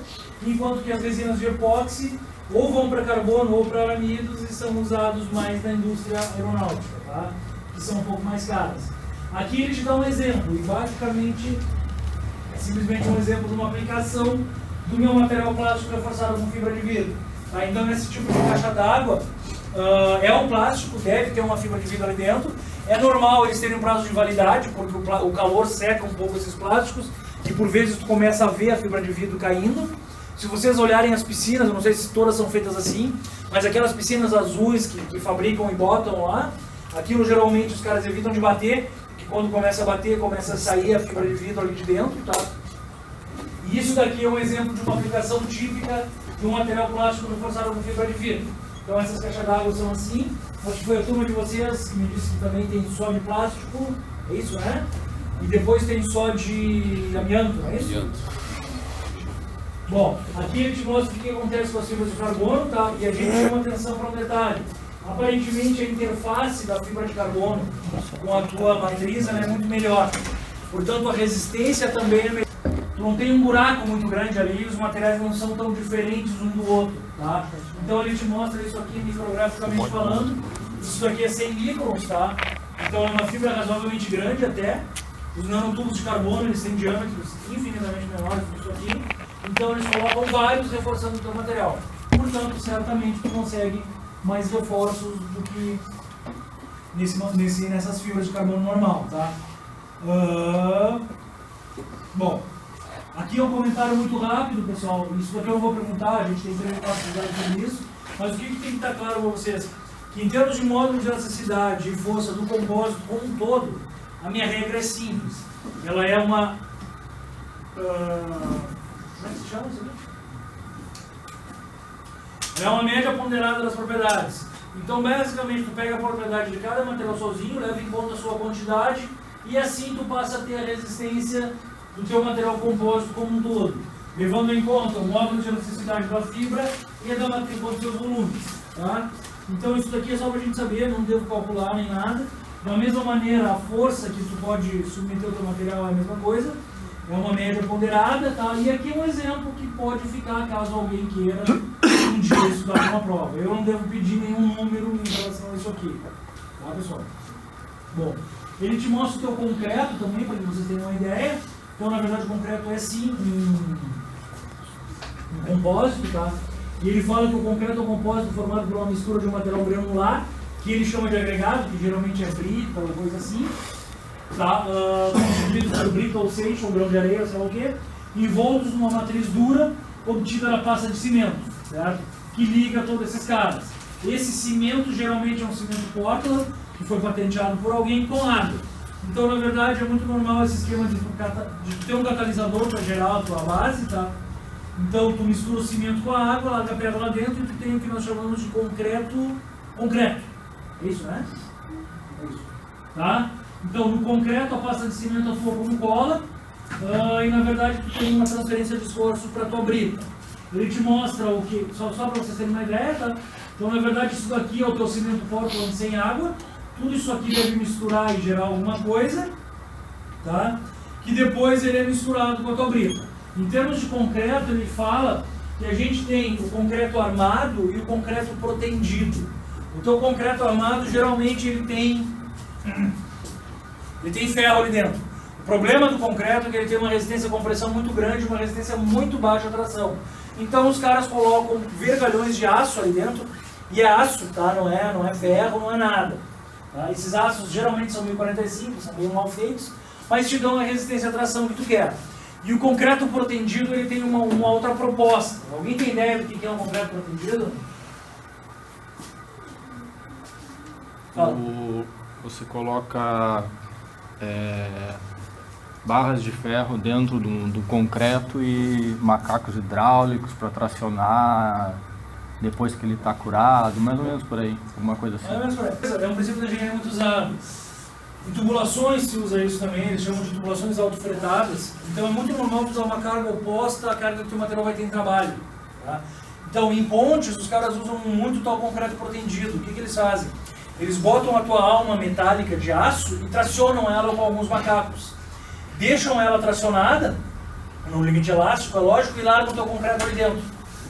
enquanto que as resinas de epóxi ou vão para carbono ou para aramidos e são usados mais na indústria aeronáutica, tá? Que são um pouco mais caras. Aqui ele te dá um exemplo, e basicamente é simplesmente um exemplo de uma aplicação do meu material plástico reforçado com fibra de vidro. Tá? Então esse tipo de caixa d'água é um plástico, deve ter uma fibra de vidro ali dentro. É normal eles terem um prazo de validade, porque o calor seca um pouco esses plásticos e por vezes tu começa a ver a fibra de vidro caindo. Se vocês olharem as piscinas, eu não sei se todas são feitas assim, mas aquelas piscinas azuis que fabricam e botam lá, aquilo geralmente os caras evitam de bater, porque quando começa a bater, começa a sair a fibra de vidro ali de dentro, tá? E isso daqui é um exemplo de uma aplicação típica de um material plástico reforçado com fibra de vidro. Então essas caixas d'água são assim. Acho que foi a turma de vocês que me disse que também tem só de plástico, é isso, né? E depois tem só de amianto, é isso? Amianto. Bom, aqui ele te mostra o que acontece com as fibras de carbono, tá? E a gente chama atenção para um detalhe. Aparentemente a interface da fibra de carbono com a tua matriz ela é muito melhor. Portanto, a resistência também é melhor. Tu não tem um buraco muito grande ali, os materiais não são tão diferentes um do outro, tá? Então ele te mostra isso aqui micrograficamente falando. Isso aqui é 100 microns, tá? Então é uma fibra razoavelmente grande até. Os nanotubos de carbono eles têm diâmetros infinitamente menores do que isso aqui. Então eles colocam vários reforçando o teu material. Portanto, certamente tu consegue mais reforços do que nessas fibras de carbono normal, tá? Bom, aqui é um comentário muito rápido, pessoal. Isso daqui eu não vou perguntar, a gente tem 3 ou 4 slide sobre isso. Mas o que tem que estar claro para vocês? Que em termos de módulo de elasticidade e força do compósito como um todo, a minha regra é simples. Ela é uma... como é que se chama isso aqui? É uma média ponderada das propriedades. Então, basicamente, tu pega a propriedade de cada material sozinho, leva em conta a sua quantidade e assim tu passa a ter a resistência do teu material compósito como um todo, levando em conta o módulo de elasticidade da fibra e da matriz dos seus volumes. Tá? Então, isso daqui é só para a gente saber, não devo calcular nem nada. Da mesma maneira, a força que tu pode submeter o teu material é a mesma coisa. É uma média ponderada, tá? E aqui é um exemplo que pode ficar caso alguém queira um dia estudar uma prova. Eu não devo pedir nenhum número em relação a isso aqui, tá, pessoal? Bom, ele te mostra o teu concreto também, para que vocês tenham uma ideia. Então, na verdade, o concreto é sim um compósito, tá? E ele fala que o concreto é um compósito formado por uma mistura de um material granular, que ele chama de agregado, que geralmente é brita ou coisa assim. Tá? Constituídos por brita ou seixo, ou grão de areia, sei lá o que, envoltos numa matriz dura obtida na pasta de cimento, certo? Que liga todos esses caras. Esse cimento geralmente é um cimento Portland, que foi patenteado por alguém com água. Então, na verdade, é muito normal esse esquema de ter um catalisador para gerar a tua base, tá? Então, tu mistura o cimento com a água, larga a pedra lá dentro e tu tem o que nós chamamos de concreto. É isso, né? É isso. Tá? Então, no concreto, a pasta de cimento atua como cola e, na verdade, tu tem uma transferência de esforço para a tua brita. Ele te mostra o que, só para vocês terem uma ideia, tá? Então, na verdade, isso daqui é o teu cimento Portland sem água. Tudo isso aqui deve misturar e gerar alguma coisa, tá? Que depois ele é misturado com a tua brita. Em termos de concreto, ele fala que a gente tem o concreto armado e o concreto protendido. O teu concreto armado, geralmente, ele tem ferro ali dentro. O problema do concreto é que ele tem uma resistência à compressão muito grande e uma resistência muito baixa à tração. Então os caras colocam vergalhões de aço ali dentro, e é aço, tá? Não é ferro, não é nada. Tá? Esses aços geralmente são 1045, são meio mal feitos, mas te dão a resistência à tração que tu quer. E o concreto protendido ele tem uma outra proposta. Alguém tem ideia do que é um concreto protendido? Fala. Você coloca barras de ferro dentro do concreto e macacos hidráulicos para tracionar depois que ele está curado, mais ou menos por aí, alguma coisa assim. É um princípio da engenharia muito usado. Em tubulações se usa isso também, eles chamam de tubulações autofretadas. Então é muito normal usar uma carga oposta à carga que o material vai ter em trabalho. Tá? Então em pontes os caras usam muito tal concreto protendido. O que eles fazem? Eles botam a tua alma metálica de aço e tracionam ela com alguns macacos. deixam ela tracionada no limite elástico, é lógico, e largam o teu concreto ali dentro.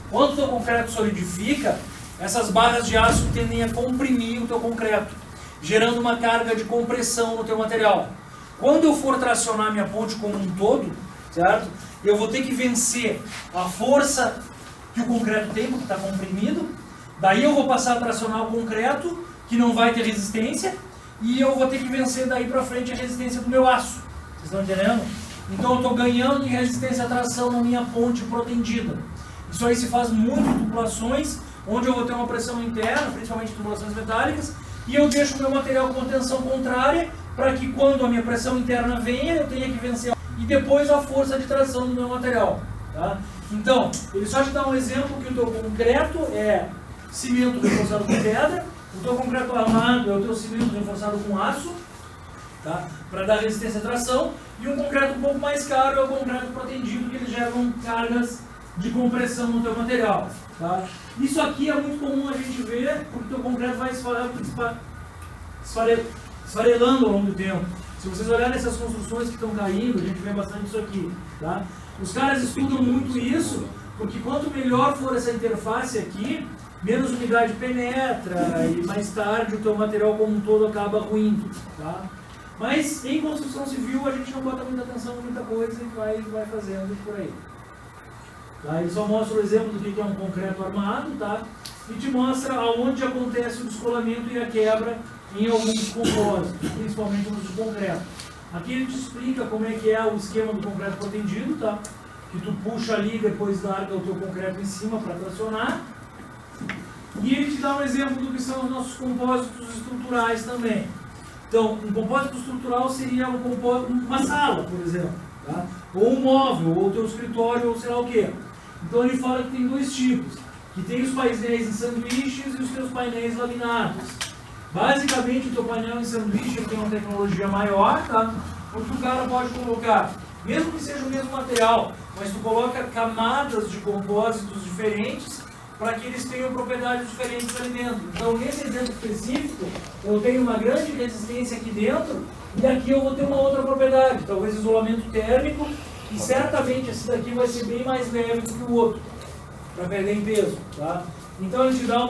Quando o teu concreto solidifica, essas barras de aço tendem a comprimir o teu concreto, gerando uma carga de compressão no teu material. Quando eu for tracionar minha ponte como um todo, certo? Eu vou ter que vencer a força que o concreto tem, porque está comprimido. Daí eu vou passar a tracionar o concreto, que não vai ter resistência, e eu vou ter que vencer daí para frente a resistência do meu aço. Vocês estão entendendo? Então eu estou ganhando em resistência à tração na minha ponte protendida. Isso aí se faz muito em tubulações, onde eu vou ter uma pressão interna, principalmente tubulações metálicas, e eu deixo o meu material com tensão contrária, para que quando a minha pressão interna venha, eu tenha que vencer e depois a força de tração do meu material. Tá? Então, ele só te dá um exemplo que o teu concreto é cimento reforçado com pedra, o teu concreto armado é o teu cimento reforçado com aço, tá? Para dar resistência à tração, e um concreto um pouco mais caro é o concreto protendido, que eles geram cargas de compressão no teu material. Tá? Isso aqui é muito comum a gente ver, porque o teu concreto vai esfarelando ao longo do tempo. Se vocês olharem essas construções que estão caindo, a gente vê bastante isso aqui. Tá? Os caras estudam muito isso, porque quanto melhor for essa interface aqui, menos umidade penetra e mais tarde o teu material como um todo acaba ruindo. Tá? Mas em construção civil a gente não bota muita atenção em muita coisa e vai fazendo por aí. Tá? Ele só mostra o exemplo do que é um concreto armado, tá? E te mostra aonde acontece o descolamento e a quebra em alguns compósitos, principalmente nos de concreto. Aqui ele te explica como é que é o esquema do concreto protendido, tá? Que tu puxa ali e depois larga o teu concreto em cima para tracionar. E ele te dá um exemplo do que são os nossos compósitos estruturais também. Então, um compósito estrutural seria uma sala, por exemplo, tá? Ou um móvel, ou o teu escritório, ou sei lá o quê. Então ele fala que tem dois tipos, que tem os painéis em sanduíches e os teus painéis laminados. Basicamente, o teu painel em sanduíche tem uma tecnologia maior, tá? Porque o cara pode colocar, mesmo que seja o mesmo material, mas tu coloca camadas de compósitos diferentes para que eles tenham propriedades diferentes ali dentro. Então, nesse exemplo específico, eu tenho uma grande resistência aqui dentro e aqui eu vou ter uma outra propriedade, talvez isolamento térmico, e certamente esse daqui vai ser bem mais leve do que o outro, para perder em peso. Tá? Então, ele te dá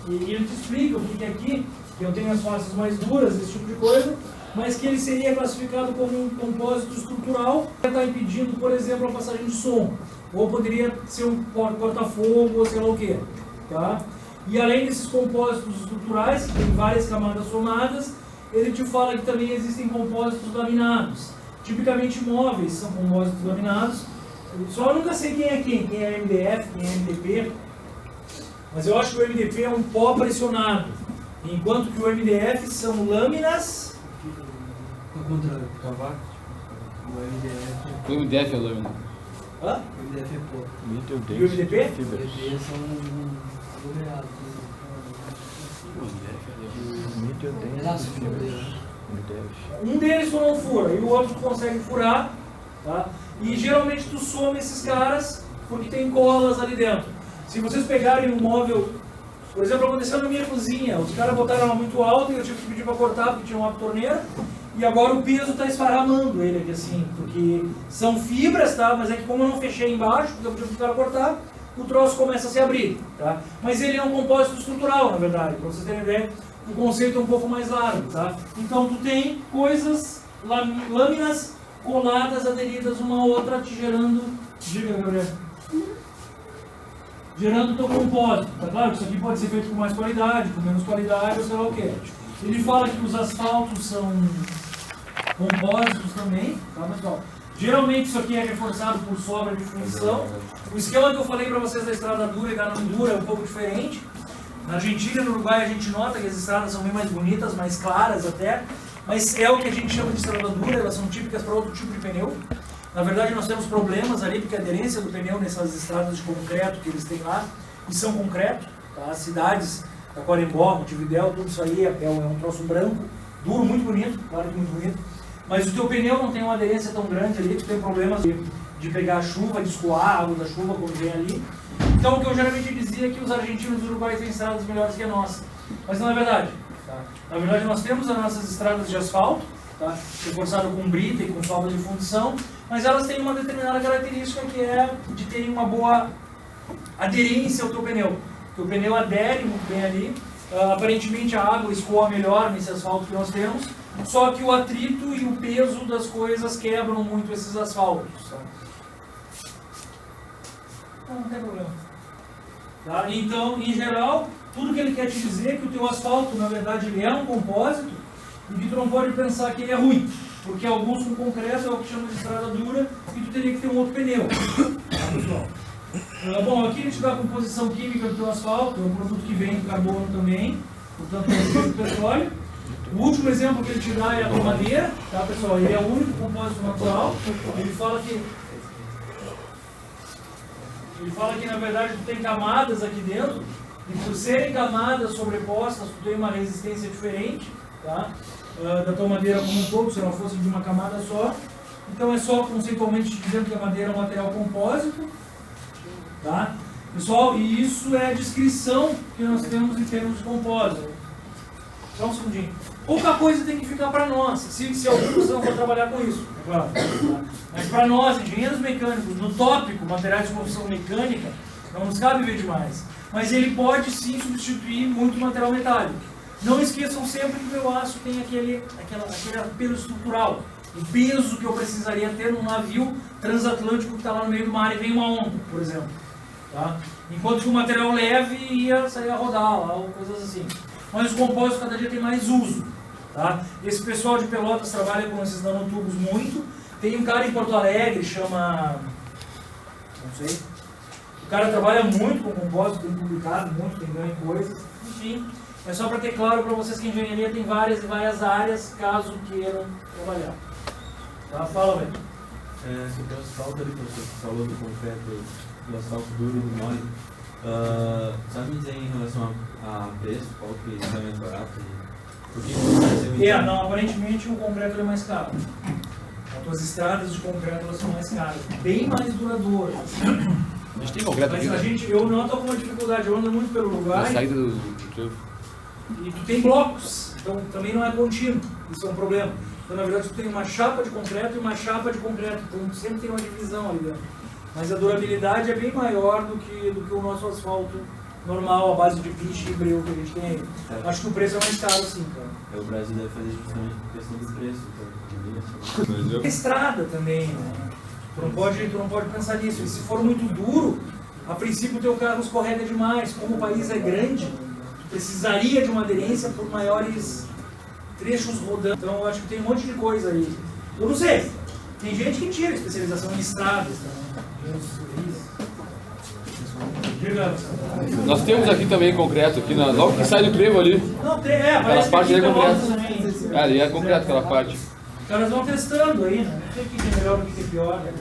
ele te explica o que é aqui, que eu tenho as faces mais duras, esse tipo de coisa, mas que ele seria classificado como um compósito estrutural que está impedindo, por exemplo, a passagem de som. Ou poderia ser um corta-fogo, ou sei lá o quê. Tá? E além desses compósitos estruturais, que tem várias camadas somadas, ele te fala que também existem compósitos laminados. Tipicamente móveis são compósitos laminados. Só eu nunca sei quem é MDF, quem é MDP. Mas eu acho que o MDP é um pó pressionado. Enquanto que o MDF são lâminas. Ao contrário, cavaco. O MDF é lâmina. Hã? O MDF é pó. E o MDP? Os MDF são aglomerados. Pedaço de fibra. Um deles tu não fura e o outro tu consegue furar, tá? E geralmente tu some esses caras porque tem colas ali dentro. Se vocês pegarem um móvel, por exemplo, aconteceu na minha cozinha, os caras botaram ela muito alta e eu tive que pedir para cortar porque tinha uma torneira, e agora o peso está esparramando ele aqui assim, porque são fibras, tá? Mas é que como eu não fechei embaixo, porque eu tive que para cortar, o troço começa a se abrir, tá? Mas ele é um compósito estrutural, na verdade, para vocês terem ideia. O conceito é um pouco mais largo, tá? Então tu tem coisas, lâminas coladas, aderidas uma a outra, te gerando, diga, Gabriel, gerando o teu compósito, tá claro? Que isso aqui pode ser feito com mais qualidade, com menos qualidade, ou sei lá o que. Ele fala que os asfaltos são compósitos também, tá, pessoal? Geralmente isso aqui é reforçado por sobra de fundição. O esquema que eu falei para vocês da estrada dura e da não dura é um pouco diferente. Na Argentina e no Uruguai a gente nota que as estradas são bem mais bonitas, mais claras até, mas é o que a gente chama de estrada dura, elas são típicas para outro tipo de pneu. Na verdade nós temos problemas ali, porque a aderência do pneu nessas estradas de concreto que eles têm lá, e são concreto, tá? As cidades, Taquarembó, Montevidéu, tudo isso aí é um troço branco, duro, muito bonito, claro que muito bonito, mas o teu pneu não tem uma aderência tão grande ali, tu tem problemas de pegar a chuva, de escoar a água da chuva quando vem ali. Então o que eu geralmente dizia é que os argentinos e os uruguaios têm estradas melhores que a nossa, mas não é verdade. Tá? Na verdade nós temos as nossas estradas de asfalto, tá? Reforçado com brita e com solda de fundição, mas elas têm uma determinada característica que é de terem uma boa aderência ao teu pneu. O teu pneu adere muito bem ali, aparentemente a água escoa melhor nesse asfalto que nós temos, só que o atrito e o peso das coisas quebram muito esses asfaltos. Tá? Não tem problema. Tá? Então, em geral, tudo que ele quer te dizer é que o teu asfalto, na verdade, ele é um compósito e que tu não pode pensar que ele é ruim, porque alguns com concreto é o que chama de estrada dura e tu teria que ter um outro pneu. Tá, pessoal? Bom, aqui ele te dá a composição química do teu asfalto, é um produto que vem do carbono também, portanto é do petróleo. O último exemplo que ele te dá é a tomadeira, tá, pessoal? Ele é o único compósito natural. Ele fala que na verdade tu tem camadas aqui dentro, e por serem camadas sobrepostas, tu tem uma resistência diferente, tá? Da tua madeira como um todo, se não fosse de uma camada só. Então é só conceitualmente dizendo que a madeira é um material compósito, tá? Pessoal, e isso é a descrição que nós temos em termos de compósito. Só um segundinho. Pouca coisa tem que ficar para nós, se alguns não for trabalhar com isso, é claro. Tá? Mas para nós, engenheiros mecânicos, no tópico, materiais de construção mecânica, não nos cabe ver demais. Mas ele pode sim substituir muito material metálico. Não esqueçam sempre que o meu aço tem aquele apelo estrutural. O peso que eu precisaria ter num navio transatlântico que está lá no meio do mar e vem uma onda, por exemplo. Tá? Enquanto que o material leve ia sair a rodar lá, ou coisas assim. Mas os compósitos cada dia tem mais uso. Tá? Esse pessoal de Pelotas trabalha com esses nanotubos muito. Tem um cara em Porto Alegre, chama... não sei. O cara trabalha muito com compósito, tem publicado muito, tem ganho coisas. Enfim, é só para ter claro para vocês que a engenharia tem várias e várias áreas, caso queiram trabalhar. Tá? Fala, velho. Sobre o asfalto ali, professor, que falou do concreto, do asfalto duro e do mole. Sabe me dizer em relação a preço, qual que é mais barato? Por que você não, aparentemente o concreto é mais caro. As tuas estradas de concreto elas são mais caras, bem mais duradouras. A gente tem concreto aqui, Mas eu noto alguma dificuldade, eu ando muito pelo lugar. Na saída do E tu tem blocos, então também não é contínuo, isso é um problema. Então na verdade tu tem uma chapa de concreto e uma chapa de concreto, então tu sempre tem uma divisão ali dentro. Mas a durabilidade é bem maior do que o nosso asfalto normal, a base de piche e breu que a gente tem aí. Acho que o preço é mais caro sim, cara. O Brasil deve fazer justamente por questão do preço. Então, Estrada também, né? Tu não pode pensar nisso. E se for muito duro, a princípio o teu carro escorrega demais. Como o país é grande, tu precisaria de uma aderência por maiores trechos rodando. Então eu acho que tem um monte de coisa aí. Eu não sei. Tem gente que tira especialização em estradas, né? Nós temos aqui também concreto, aqui logo que sai do trevo ali. Não, tem, Aquela parece parte que ali é aqui concreto. também. Ali é concreto aquela parte. Os caras vão testando aí, né? Não sei o que é melhor, o que é pior. Né?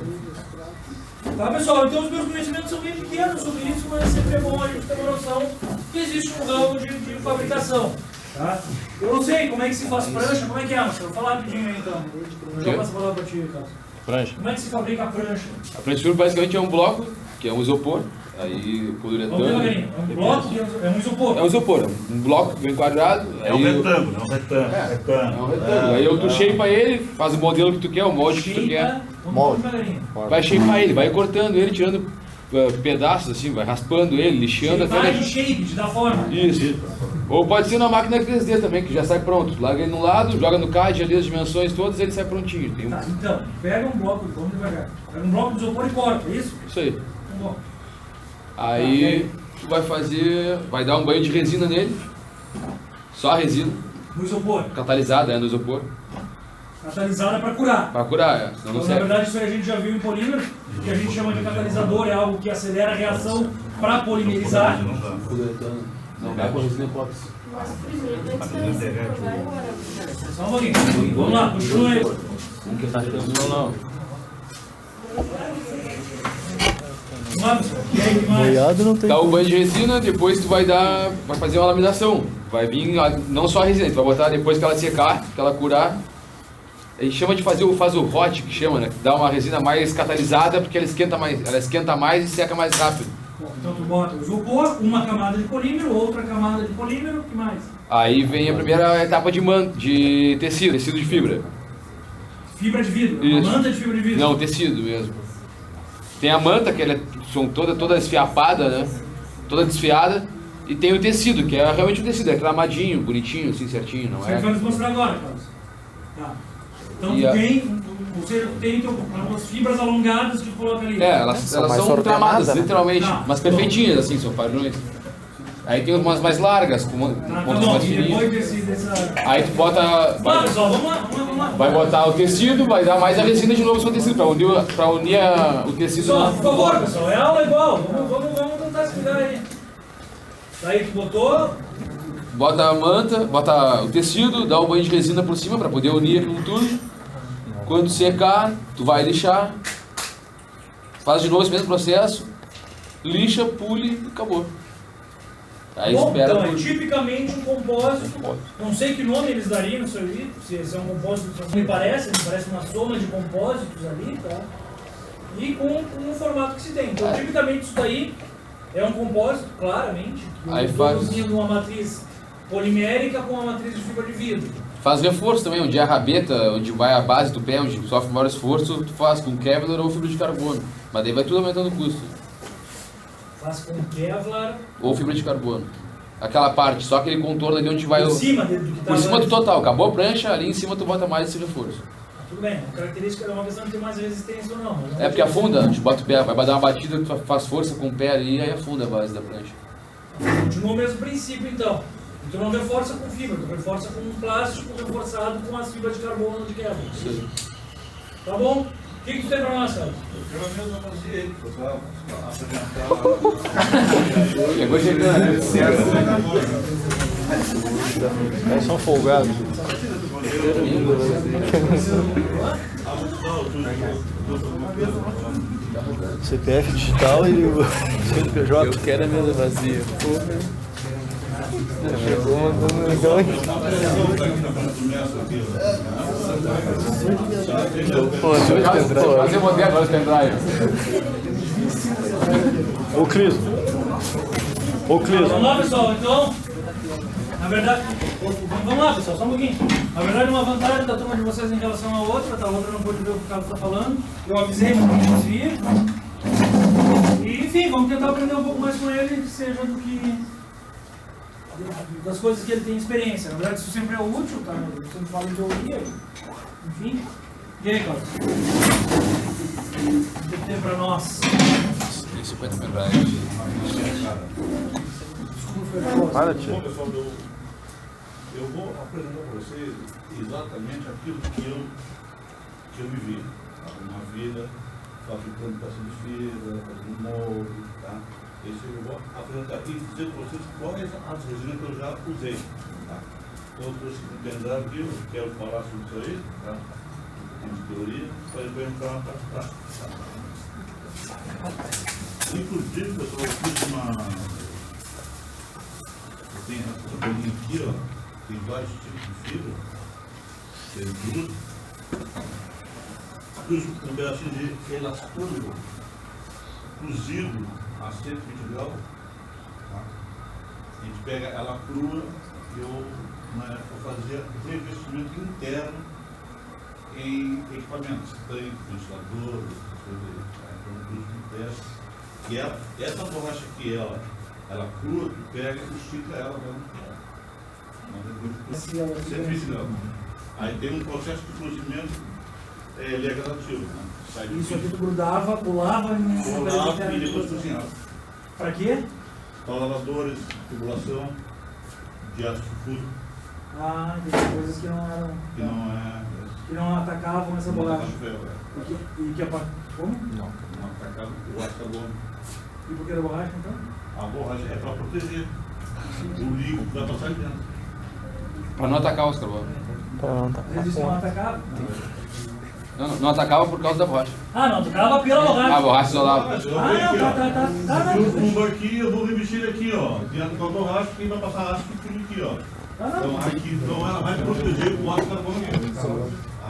Tá, pessoal? Então os meus conhecimentos são bem pequenos sobre isso, mas sempre é bom a gente ter uma noção que existe um ramo de fabricação. Tá? Eu não sei como é que se faz prancha, como é que é, mas eu vou falar rapidinho aí então. Eu já passo a palavra pra ti, Carlos. Prancha. Como é que se fabrica a prancha? A prancha basicamente é um bloco, que é um isopor, aí poliuretano. É um bloco que é um isopor. É um isopor, um bloco bem quadrado. É um retângulo, é um retângulo. É um retângulo. Aí tu shapeia ele, faz o modelo que tu quer, o molde que tu quer. Molde. Vai shapear ele, vai cortando ele, tirando pedaços assim, vai raspando ele, lixando até Vai ele. de shape, de dar forma. Isso. Ou pode ser na máquina 3D também, que já sai pronto. Larga ele no lado, joga no CAD ali as dimensões todas e ele sai prontinho. Tem Tá, então, pega um bloco, vamos devagar. Pega um bloco de isopor e corta, é isso? Isso aí. Um bloco. Aí tu vai dar um banho de resina nele, só a resina, No isopor. catalisada no isopor, Catalisada para curar. pra curar, senão não Então, na serve. verdade, isso aí a gente já viu em polímero, que a gente chama de catalisador, é algo que acelera a reação para polimerizar. Não dá. Não dá com resina epóxi. Mas primeiro tem que ser esse provar agora. Só um pouquinho. Vamos lá, continua aí. Não. Vamos, e aí, que mais? Boiado não tem. Dá o banho de resina, depois tu vai fazer uma laminação. Vai vir não só a resina, tu vai botar depois que ela secar, que ela curar. A gente chama de faz o hot, que chama, né? Dá uma resina mais catalisada porque ela esquenta mais e seca mais rápido. Bom, então tu bota o isopor, uma camada de polímero, outra camada de polímero, o que mais? Aí vem a primeira etapa de tecido de fibra. Fibra de vidro, Isso. uma manta de fibra de vidro. Não, tecido mesmo. Tem a manta, que ela são toda esfiapada, né? Toda desfiada. E tem o tecido, que é realmente um tecido, é cramadinho, bonitinho, assim, certinho, não Você vai é? nos mostrar agora, Carlos. Tá. Então E tu a- tem, você tem umas fibras alongadas que tu coloca ali. É, elas São são mais ordenadas, tramadas, né? literalmente, Tá. mas perfeitinhas, assim, são padrões. Aí tem umas mais largas, com Tá, tá pontas bom, mais e fininhas. depois dessa... Aí tu bota. Vamos lá, Vai, pessoal, vamos lá. vai botar o tecido, vai dar mais a resina de novo no seu tecido, pra unir o tecido. Pessoal, por favor, pessoal, é aula igual. Vamos tentar se cuidar aí. Daí tu botou, Bota a manta, bota o tecido, dá o banho de resina por cima pra poder unir aquilo tudo. Quando secar, tu vai lixar. Faz de novo esse mesmo processo. Lixa, pule e acabou. Aí bom, espera então é por... tipicamente um compósito. Não sei que nome eles dariam isso aí, se é um compósito, me parece uma soma de compósitos ali, tá? E com o formato que se tem. Então, tipicamente isso daí é um compósito, claramente, que Aí eu faz- produzindo uma matriz polimérica com uma matriz de fibra de vidro. Faz reforço também, onde é a rabeta, onde vai a base do pé, onde sofre maior esforço, tu faz com Kevlar ou fibra de carbono. Mas daí vai tudo aumentando o custo. Faz com Kevlar Ou fibra de carbono. Aquela parte, só aquele contorno ali onde vai por o... cima do que tá Por cima lá. do total, acabou a prancha, ali em cima tu bota mais esse reforço. Tudo bem, a característica é uma questão de ter mais resistência ou não. Mas não É porque afunda, a gente bota o pé, vai dar uma batida, tu faz força com o pé ali e aí afunda a base da prancha. continua o mesmo princípio então. E tu não reforça com fibra, tu reforça com um plástico reforçado com as fibras de carbono de Kevlar. Sim. Tá bom? O que tu tem pra nós, cara? Eu mesmo fazia ele, para apresentar. Chegou chegando, né? Eles são folgados. CPF digital e o CNPJ. Eu quero a mesa vazia. Chegou mandando legal, hein? Pô, Fazer modelo agora os pendrive. Ô Clis. Vamos lá, pessoal, então. Na verdade, vamos lá, pessoal, só um pouquinho. Na verdade, uma vantagem da turma de vocês em relação à outra, tá? A outra não pôde ver o que o Carlos está falando. Eu avisei, mas não quis vir. E, enfim, vamos tentar aprender um pouco mais com ele, seja do que das coisas que ele tem experiência. Na verdade, isso sempre é útil, tá? Eu sempre falo em teoria, enfim. E aí, Carlos? O que tem pra nós? Tem 50 pendrive. Para, tio. Bom, pessoal, eu vou apresentar para vocês exatamente aquilo que eu vivi. Tá? Uma vida fabricando peça de fibra, fazendo molde, tá? Esse eu vou apresentar aqui e dizer para vocês quais as resinas que eu já usei. Tá? Então, eu trouxe um pendrive aqui, eu quero falar sobre isso aí, tá? De teoria, para depois entrar na prática. Tá? Inclusive, pessoal, eu fiz uma... Tem essa bolinha aqui, ó, tem vários tipos de fibra, tem tudo. Um pedacinho de elastônico cozido a 120 graus. Tá? A gente pega ela crua e eu vou fazer revestimento interno em equipamentos, tanque, ventilador, produtos internos. E essa borracha aqui, ela crua, tu pega e estica ela dentro. 120 graus. Aí tem um processo de cozimento, ele é gradativo. Né? Sai de Isso aqui tu grudava, pulava e depois cozinhava. Pra quê? Para lavadores, tubulação, de ácido sulfúrico, Ah, tem coisas que não eram. que Que não atacavam essa borracha. Não E que como? atacava o ácido carbono. E por que da borracha então? A borracha é para proteger o líquido que vai passar ali dentro. Pra não atacar os carbonos. Às vezes isso não atacava. Não atacava por causa da borracha. Ah, não, atacava pela borracha. A borracha isolava. Tá, Um barquinho, eu vou revestir aqui, ó, dentro da borracha, que vai passar ácido sulfúrico aqui, ó. Então ela vai proteger o ácido carbono aqui.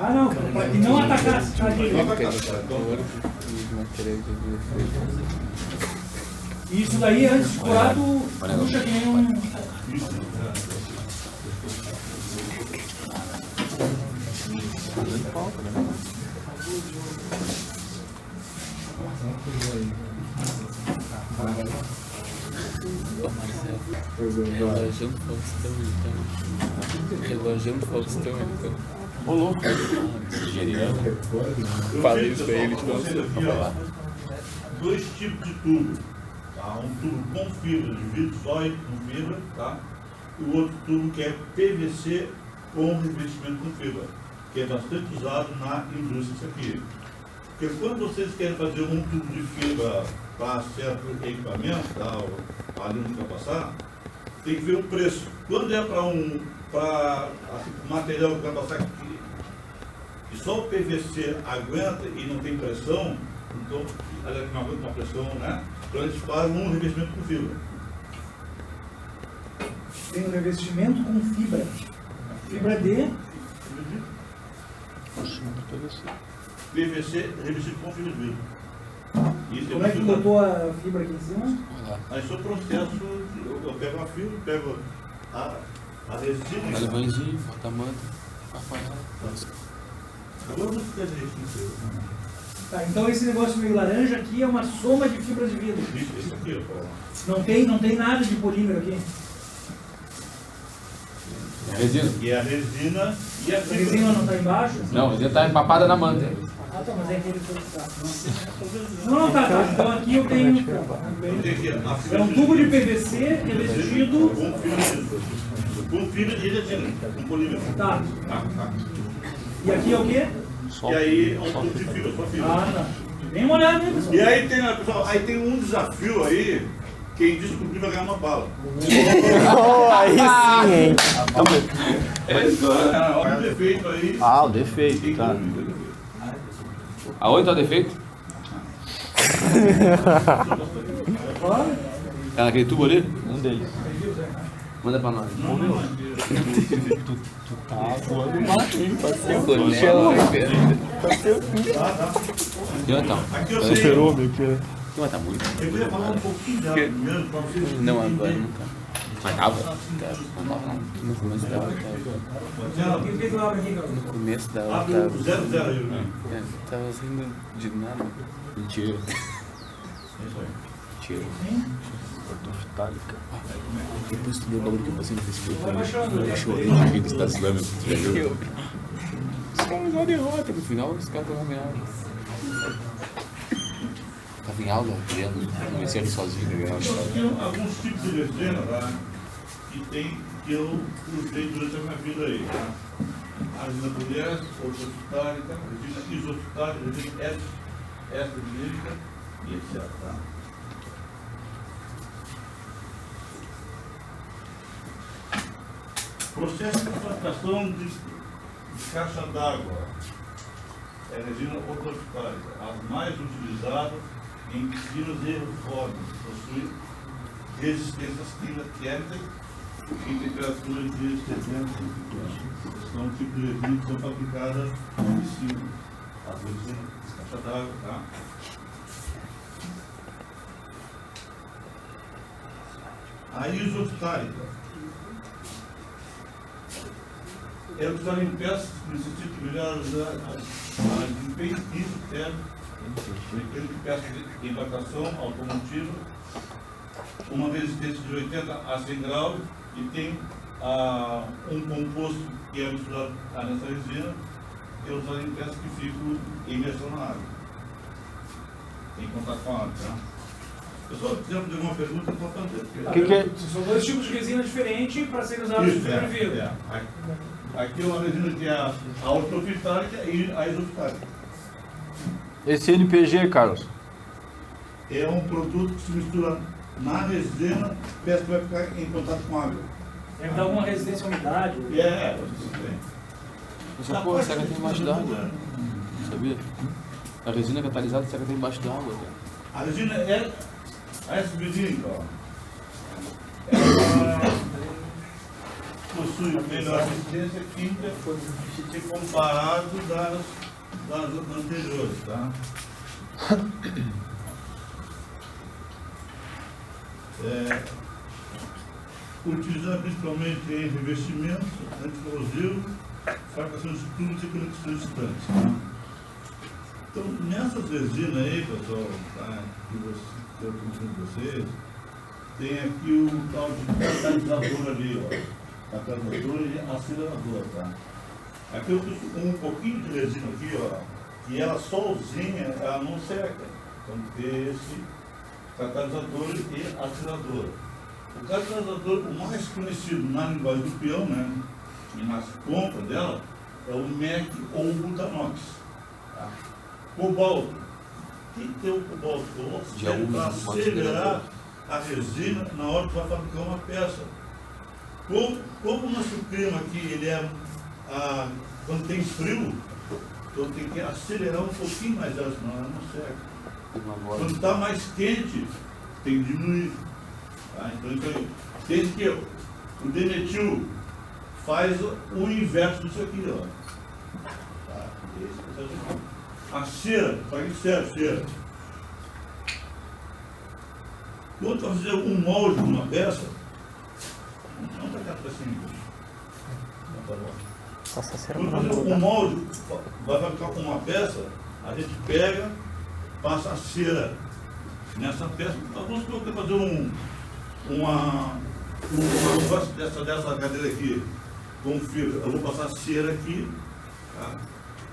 Ah, não, para que não atacasse. Tá aqui. Isso daí, antes de curar, tu puxa que nem um... Falta, né? Relojando Faustão, então. Relojando Faustão, então. Ô, louco. Fala isso pra ele, tipo, tipo, ó, dois tipos de tubo. Tá? Um tubo com fibra, de vidro sólido com fibra, tá? E o outro tubo que é PVC com revestimento com fibra, que é bastante usado na indústria isso aqui. Porque quando vocês querem fazer um tubo de fibra para certo equipamento, tá? Ali onde vai passar, tem que ver o preço. Quando é para assim, material que vai passar aqui, e só o PVC aguenta e não tem pressão, então, aliás, não aguenta uma pressão, né? Então eles fazem um revestimento com fibra. Tem um revestimento com fibra. Fibra de... PVC revestido com fibra de vidro. Isso Como é que tu botou a fibra aqui em cima? Aí só o processo, eu pego a fibra, pego a resina. Dá banhozinho, bota a manta, Rafael. Agora você quer dizer isso? Tá, então esse negócio meio laranja aqui é uma soma de fibras de vidro. Isso aqui, ó. Não tem nada de polímero aqui. Resina. E a resina e a A fibra. resina não está embaixo? Não, a resina tá empapada na manta. Ah, tá, mas é aquele que tá. Não, tá. Então aqui eu tenho. Eu tenho aqui a fibra É um de tubo de vidro PVC revestido. com fibra de resina, com polímero. Tá. Tá. E aqui é o quê? E aí é um tubo de fibra, só fibra. Ah, tá. Dê uma olhada aí, pessoal. E aí tem, pessoal, aí tem um desafio aí, quem descobrir vai ganhar uma bala. Aí sim, hein? Olha o defeito aí. Ah, o defeito, tá. Aonde tá o defeito? É naquele tubo ali? Um deles. Manda pra nós. Tá voando mato, hein? E então? Aqui eu sei. Mas tá muito. Eu queria falar um pouquinho dela primeiro, para vocês. Não, agora não tá. Mas tava? No começo da aula tava. O que tu abre aqui, cara? No começo da aula Abre tava. o 00 aí, né? Tava rindo de nada. Mentira. Mentira. Ortofitálica. Depois tu viu o bagulho que eu passei no Facebook, Vai baixando. eu chorei de rir do Estado Islâmico. Tu já viu? Os caras já derrota, no final os caras estavam ganhando. Tava em aula, vendo, comecei a rir sozinho, né? Tem alguns tipos de resina, tá? Que eu usei durante a minha vida aí, tá? A resina poliéster, ortofitálica, resina isofitálica, resina extra-vinílica e etc, tá? Processo de fabricação de caixa d'água é resina ortofitálica, as mais utilizadas em piscinas e reformas, possui resistência térmica em temperatura de 70 graus. São tipos de resina que são fabricadas em piscina. As resinas de caixa d'água, tá? A isofitálica é usada em peças que necessitam de melhor desempenho físico térmico, de peças de embarcação automotiva, uma resistência de 80 a 100 graus e tem um composto que é misturado nessa resina, que é usado em peças que ficam em imersão na água, em contato com a água. Tá? Pessoal, se quiser fazer alguma pergunta, pode fazer. Que é? São dois tipos de resina diferentes para serem usados em fibra de vidro. Aqui é uma resina que é a ortofitálica e a isofitálica. Esse NPG, Carlos. É um produto que se mistura na resina, peça que vai ficar em contato com a água. Deve dar alguma resistência à umidade. Essa porra, será que tem embaixo d'água? Sabia? A resina catalisada, será que tem embaixo d'água? A resina é essa vinílica, ó. Ela possui melhor resistência química se comparado das anteriores, tá? Utilizada principalmente em revestimentos, anticorrosivos, fabricação de tubos e conexões distantes. Tá? Então, nessas resinas aí, pessoal, tá, que eu estou mostrando para vocês, tem aqui o tal de catalisador ali, ó. Catalisador e acelerador, tá? Aqui eu fiz um pouquinho de resina aqui, ó, que ela sozinha, ela não seca. Então, tem esse catalisador e acelerador. O catalisador, o mais conhecido na linguagem do peão, né, e nas compras dela, é o MEC ou o Butanox. Tá? Cobalto. O que tem o cobalto? O cobalto serve para acelerar a resina na hora que vai fabricar uma peça. Como o nosso clima aqui, ele é, quando tem frio, então tem que acelerar um pouquinho mais ela, senão ela não seca. Quando está mais quente, tem que diminuir. Tá? Então, desde que o Demetil faz o inverso disso aqui, ó. Tá? A cera, para que serve cera? Quando você fazer um molde de uma peça, não está cá para cima. Quando fazer um molde, vai ficar com uma peça, a gente pega, passa a cera nessa peça. Vamos supor que eu fazer um negócio dessa cadeira aqui, com fibra. Eu vou passar cera aqui, tá?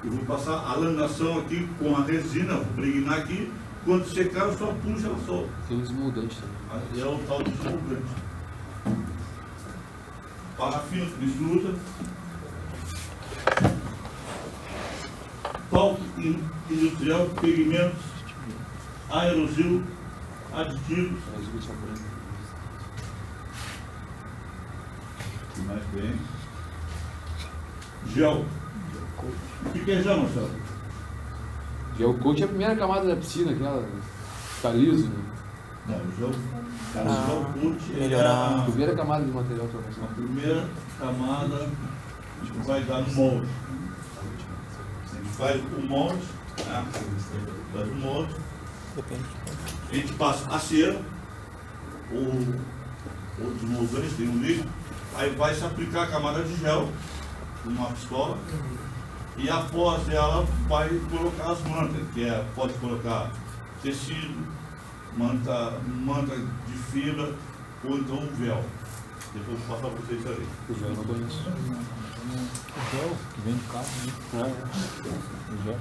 Eu vou passar a laminação aqui com a resina, vou impregnar aqui. Quando secar, eu só puxo ela solta. Tem um desmoldante também. É o tal de desmoldante. Parafina, que se usa. Palco industrial, pigmentos, aerosol, aditivos. O que mais tem? Gel. O que é gel, Marcelo? Gel coat é a primeira camada da piscina, aquela tá liso. Né? Não, o gel coat é a primeira camada de material de formação. A primeira camada que vai dar no molde. A gente faz o molde, né? Faz o molde. A gente passa a cera, ou desmoldante, tem um líquido, aí vai se aplicar a camada de gel, uma pistola, e após ela vai colocar as mantas, que pode colocar tecido, manta de fibra, ou então um véu. Depois eu vou passar para vocês isso aí. O véu eu não conheço. O véu que vem do carro, né? O véu.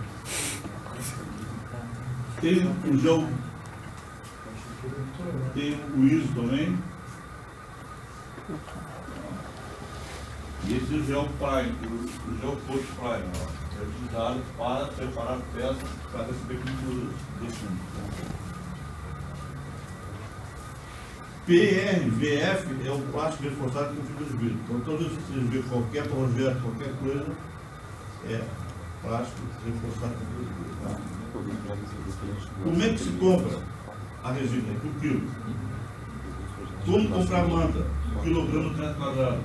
Tem o gel, tem o ISO também. E esse é o gel prime, o gel coat prime, ó, é utilizado para preparar peças para receber pinturas de fundo. PRVF é o plástico reforçado com fibra de vidro. Então, todas as vezes que você vê qualquer projeto, qualquer coisa, é plástico reforçado com fibra de vidro. Tá? Como é que se compra a resina? É por quilo. Como comprar manta? Por quilograma por metro quadrado.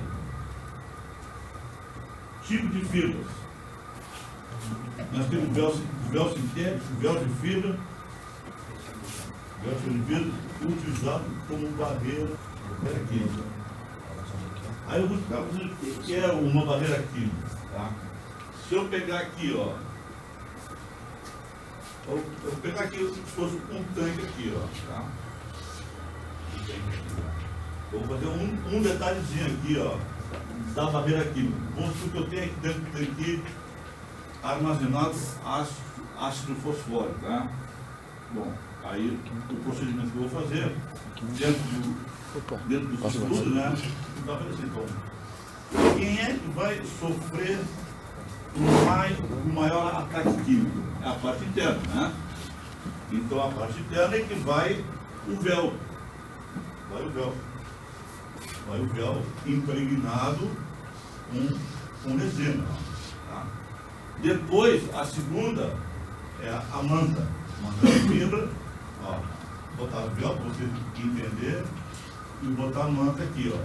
Tipo de fibras. Nós temos véu sintético, véu de fibra, utilizado como barreira química. Aí eu vou explicar para vocês o que é uma barreira química. Tá? Se eu pegar aqui, ó, eu vou pegar aqui se fosse um tanque aqui, ó, tá? Eu vou fazer um detalhezinho aqui, ó, da barreira química. Vamos supor que eu tenho aqui dentro do tanque armazenado ácido fosfórico, tá? Bom, aí o procedimento que eu vou fazer, dentro do estudo, né? Vai fazer assim, então, quem é que vai sofrer o maior ataque químico? É a parte interna, né? Então a parte interna é que vai o véu. Vai o véu impregnado com resina. Tá? Depois, a segunda é a manta. Manta de fibra, ó, botar o véu para você entender, e botar a manta aqui, ó.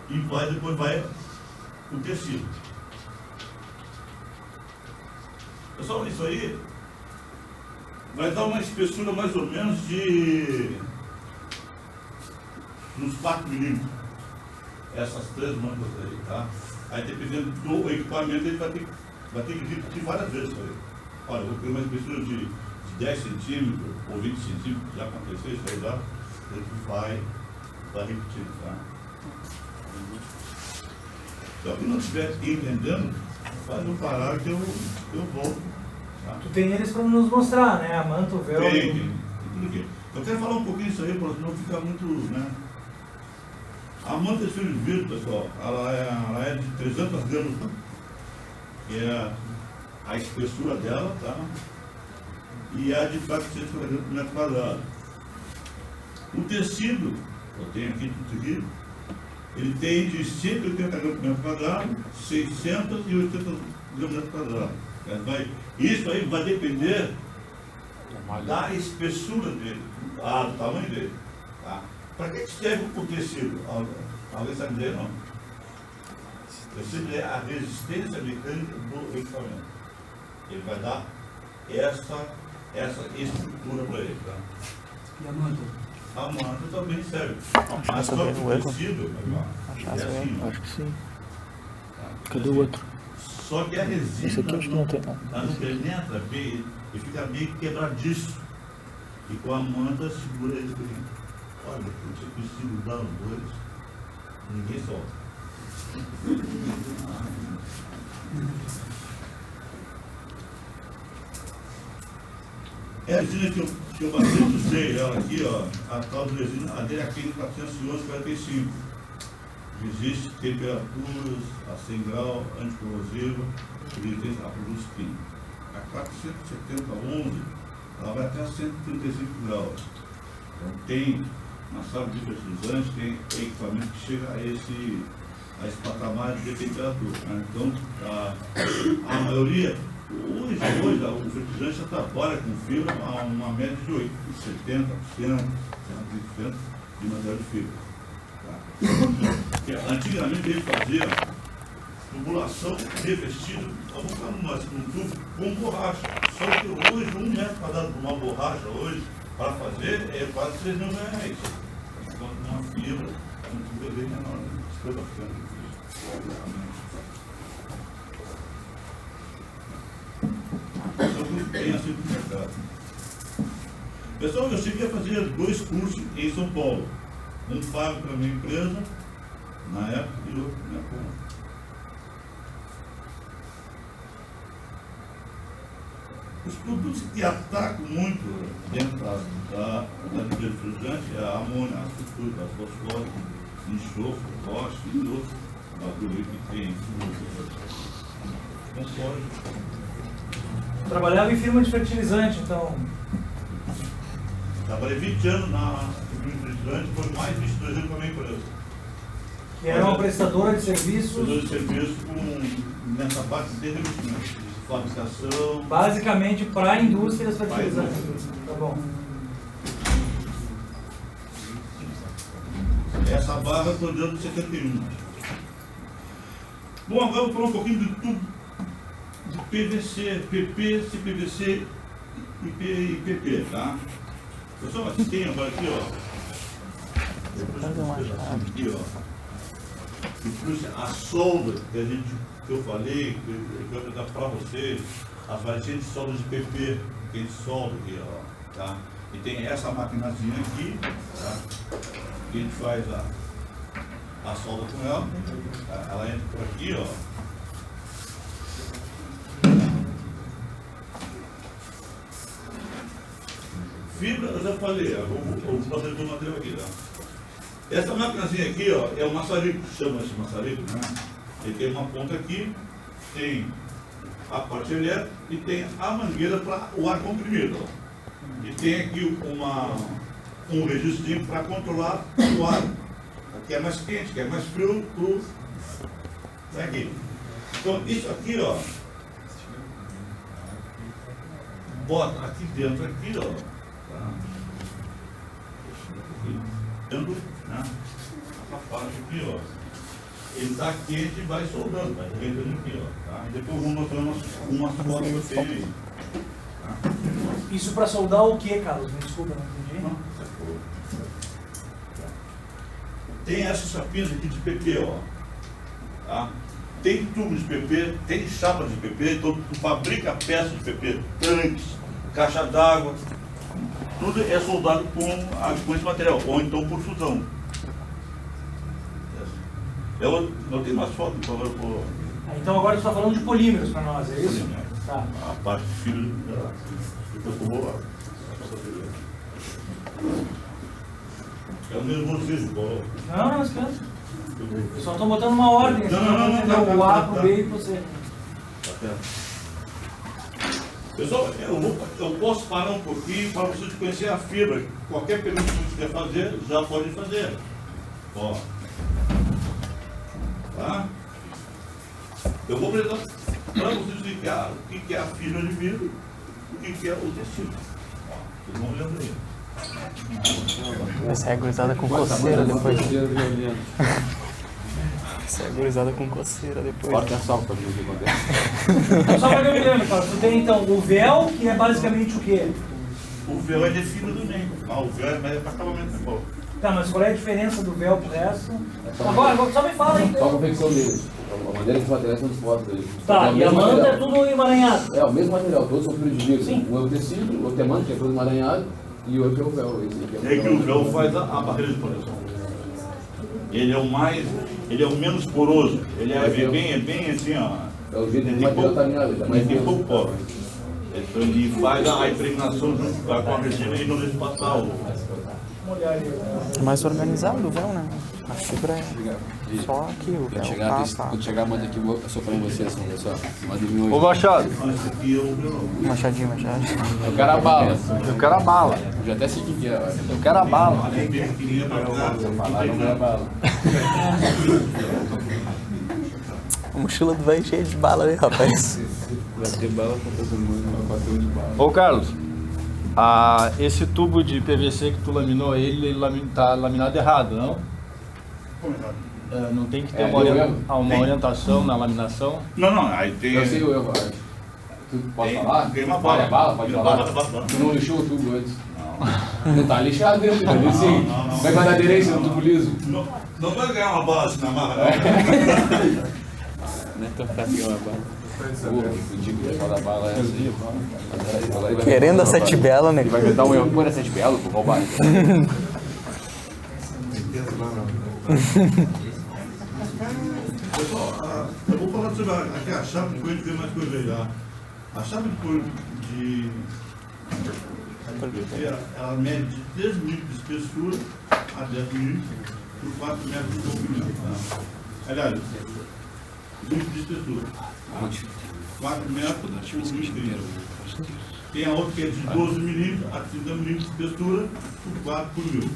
E depois vai o tecido. Pessoal, isso aí vai dar uma espessura mais ou menos de uns 4 milímetros. Essas 3 mantas aí, tá? Aí dependendo do equipamento, ele vai ter que repetir várias vezes isso aí. Olha, eu vou ter uma espessura de 10 centímetros ou 20 centímetros, já aconteceu isso aí, já, ele vai repetir, tá? Se alguém não estiver entendendo, faz um parar que eu volto. Tá? Tu tem eles para nos mostrar, né? A manta, o véu. Tem tudo aqui. Eu quero falar um pouquinho disso aí, para não ficar muito, né? A manta de fio de vidro, pessoal, ela é de 300 gramas, tá? Que é a espessura dela, tá? E a de 440 metros quadrados. O tecido, eu tenho aqui tudo aqui, ele tem de 180 gramas por metro quadrado, 680 gramas por metro quadrado. Isso aí vai depender da espessura dele, do tamanho dele. Tá? Para que serve o tecido? Alguém sabe dizer? Não. O tecido é a resistência mecânica do equipamento. Ele vai dar essa estrutura para ele. Tá? E a manta? A manta também serve. Mas só que o tecido é assim, Acho que sim. tá? Cadê o outro? Só que a resina Esse aqui acho que não tem. ela não penetra bem, ele fica meio quebradiço. E com a manta segura ele bem. Olha, você precisa dar os dois, ninguém solta. É a resina que eu bastante usei, ela aqui, ó, a tal de resina, a dele aqui em 411,45. Resiste temperaturas a 100 graus, anticorrosiva, resistência a produtos químicos. A 470,11, ela vai até 135 graus. Então tem uma sala de fertilizante, tem equipamento que chega a esse patamar de temperatura. Né? Então, a maioria, hoje o fertilizante já trabalha com fibra a uma média de 70%, 70% de material de fibra. Porque antigamente ele fazia tubulação revestida, vamos falar nós, com tubo com borracha. Só que hoje, 1 metro quadrado de uma borracha, hoje, para fazer, é quase 3 mil reais. Então, uma fibra, um tubo é bem menor, né? Isso foi bacana. Então, tem assim no mercado. Pessoal, eu cheguei a fazer 2 cursos em São Paulo. Um pago para a minha empresa, na época, e outro na minha conta. Os produtos que atacam muito dentro da empresa fertilizante é a amônia, a estrutura, a fosfórico, enxofre, rocha e outros bagulho que tem. Concordo. Trabalhava em firma de fertilizante, então. Trabalhei 20 anos na fertilizante, foi mais de 22 anos com a minha empresa. Que era uma prestadora de serviços. Prestadora de serviço nessa parte de revestimento, de fabricação. Basicamente para indústrias fertilizantes. Tá bom. Essa barra estou dando de 71. Bom, agora eu vou falar um pouquinho de tubo de PVC, PP, CPVC e PP, tá? Pessoal, aqui tem agora aqui, ó. Depois aqui, ó. Que trouxe a solda que eu falei, que eu vou apresentar para vocês, as variações de solda de PP, que a gente solda aqui, ó, tá? E tem essa maquinazinha aqui, tá? Que a gente faz a solda com ela, tá? Ela entra por aqui, ó. Fibra, eu já falei, o material aqui, tá? Essa maquinazinha aqui, ó, é o maçarico, chama-se maçarico, né? Ele tem uma ponta aqui, tem a parte elétrica e tem a mangueira para o ar comprimido, ó. E tem aqui um registrinho para controlar o ar. Aqui é mais quente, que é mais frio, tá aqui. Então, isso aqui, ó, bota aqui dentro, aqui, ó, tá? Dentro, né? Essa parte aqui, ó, ele está quente e vai soldando, vai entrando aqui, ó, tá? E depois eu vou mostrar umas fotos que eu tenho aí. Tá? Isso para soldar o que, Carlos? Me desculpa, não entendi. Não, tem essas chapinhas aqui de PP, ó, tá? tem tubos de PP, tem chapas de PP, então tu fabrica peças de PP, tanques, caixa d'água, tudo é soldado com esse material, ou então por fusão. Eu não tenho mais foto, por favor. Então agora você está falando de polímeros para nós, é isso? Tá. A parte de fibra, depois eu vou lá. É o mesmo motivo, Paulo. Não, esquece. Eu só estou botando uma ordem, assim, não, o A pro B e pro C. Pessoal, eu posso parar um pouquinho para vocês conhecerem a fibra. Qualquer pergunta que você quer fazer, já pode fazer. Ó. Tá? Eu vou apresentar para vocês explicar o que é a fibra de vidro e o que é o tecido. Ó, vocês vão olhando aí. Vai sair gurizada com coceira depois. Vai sair gurizada com coceira depois. Corta a salva pra mim o que acontece. Só para que eu me lembre, cara, tu tem então o véu, que é basicamente o quê? O véu é de fibra também. Ah, o véu é mais para acabamento, né, Paulo? Tá, mas qual é a diferença do véu pro resto? Agora só me fala aí. Só a confecção deles. A maneira que os materiais são dispostos aí. Tá, e a manta é tudo emaranhado. É o mesmo material, todos são fibra de vidro. Sim. Um é o tecido, o outro é manta, que é todo emaranhado, e o outro é o véu. É que o véu faz a barreira de proteção. Ele é o menos poroso. Ele é bem assim, ó. É o jeito que o material está alinhado. Ele tem pouco poro. Então ele faz a impregnação junto com a resina e não deixa passar o... É mais organizado o véu, né? A fibra é só aqui, o véu. Quando chegar, manda aqui, vou soprar em vocês, pessoal. Manda em mim hoje. Ô Machado, Machadinho. Eu quero a bala. eu quero a bala. Eu já até sei o que é. Eu quero a bala. Falar não é a bala. A mochila do velho cheia de bala aí, rapaz. Vai ter bala pra todo mundo, vai bater um de bala. Ô Carlos, esse tubo de PVC que tu laminou, ele tá laminado errado, não? Como errado? Não tem que ter É, uma orientação na laminação? Não, aí tem... Eu sei o erro, acho. Tu pode Tem- falar? tem uma bala. Pode Tem falar? bala. Tu não lixou o tubo antes. Não tá lixado dentro, tá ali sim. não. Vai dar aderência no tubo liso. Não vai ganhar uma bala assim na marra, não. Não é tão fácil ganhar uma bala. O tipo de da bala é assim. Querendo a sete bela, né? Ele vai inventar um erro. Pô, era sete belo, vou roubar. Pessoal, eu vou falar sobre aqui a chave, depois a gente vê mais coisa aí. A chave de ela mede de 3 milímetros de espessura a 10 milímetros por 4 metros de comprimento. Tá? Aliás, milímetros de espessura. 4 metros por 1,30. Tem a outra que é de 12 milímetros a 30 milímetros de espessura por 4 por 1000.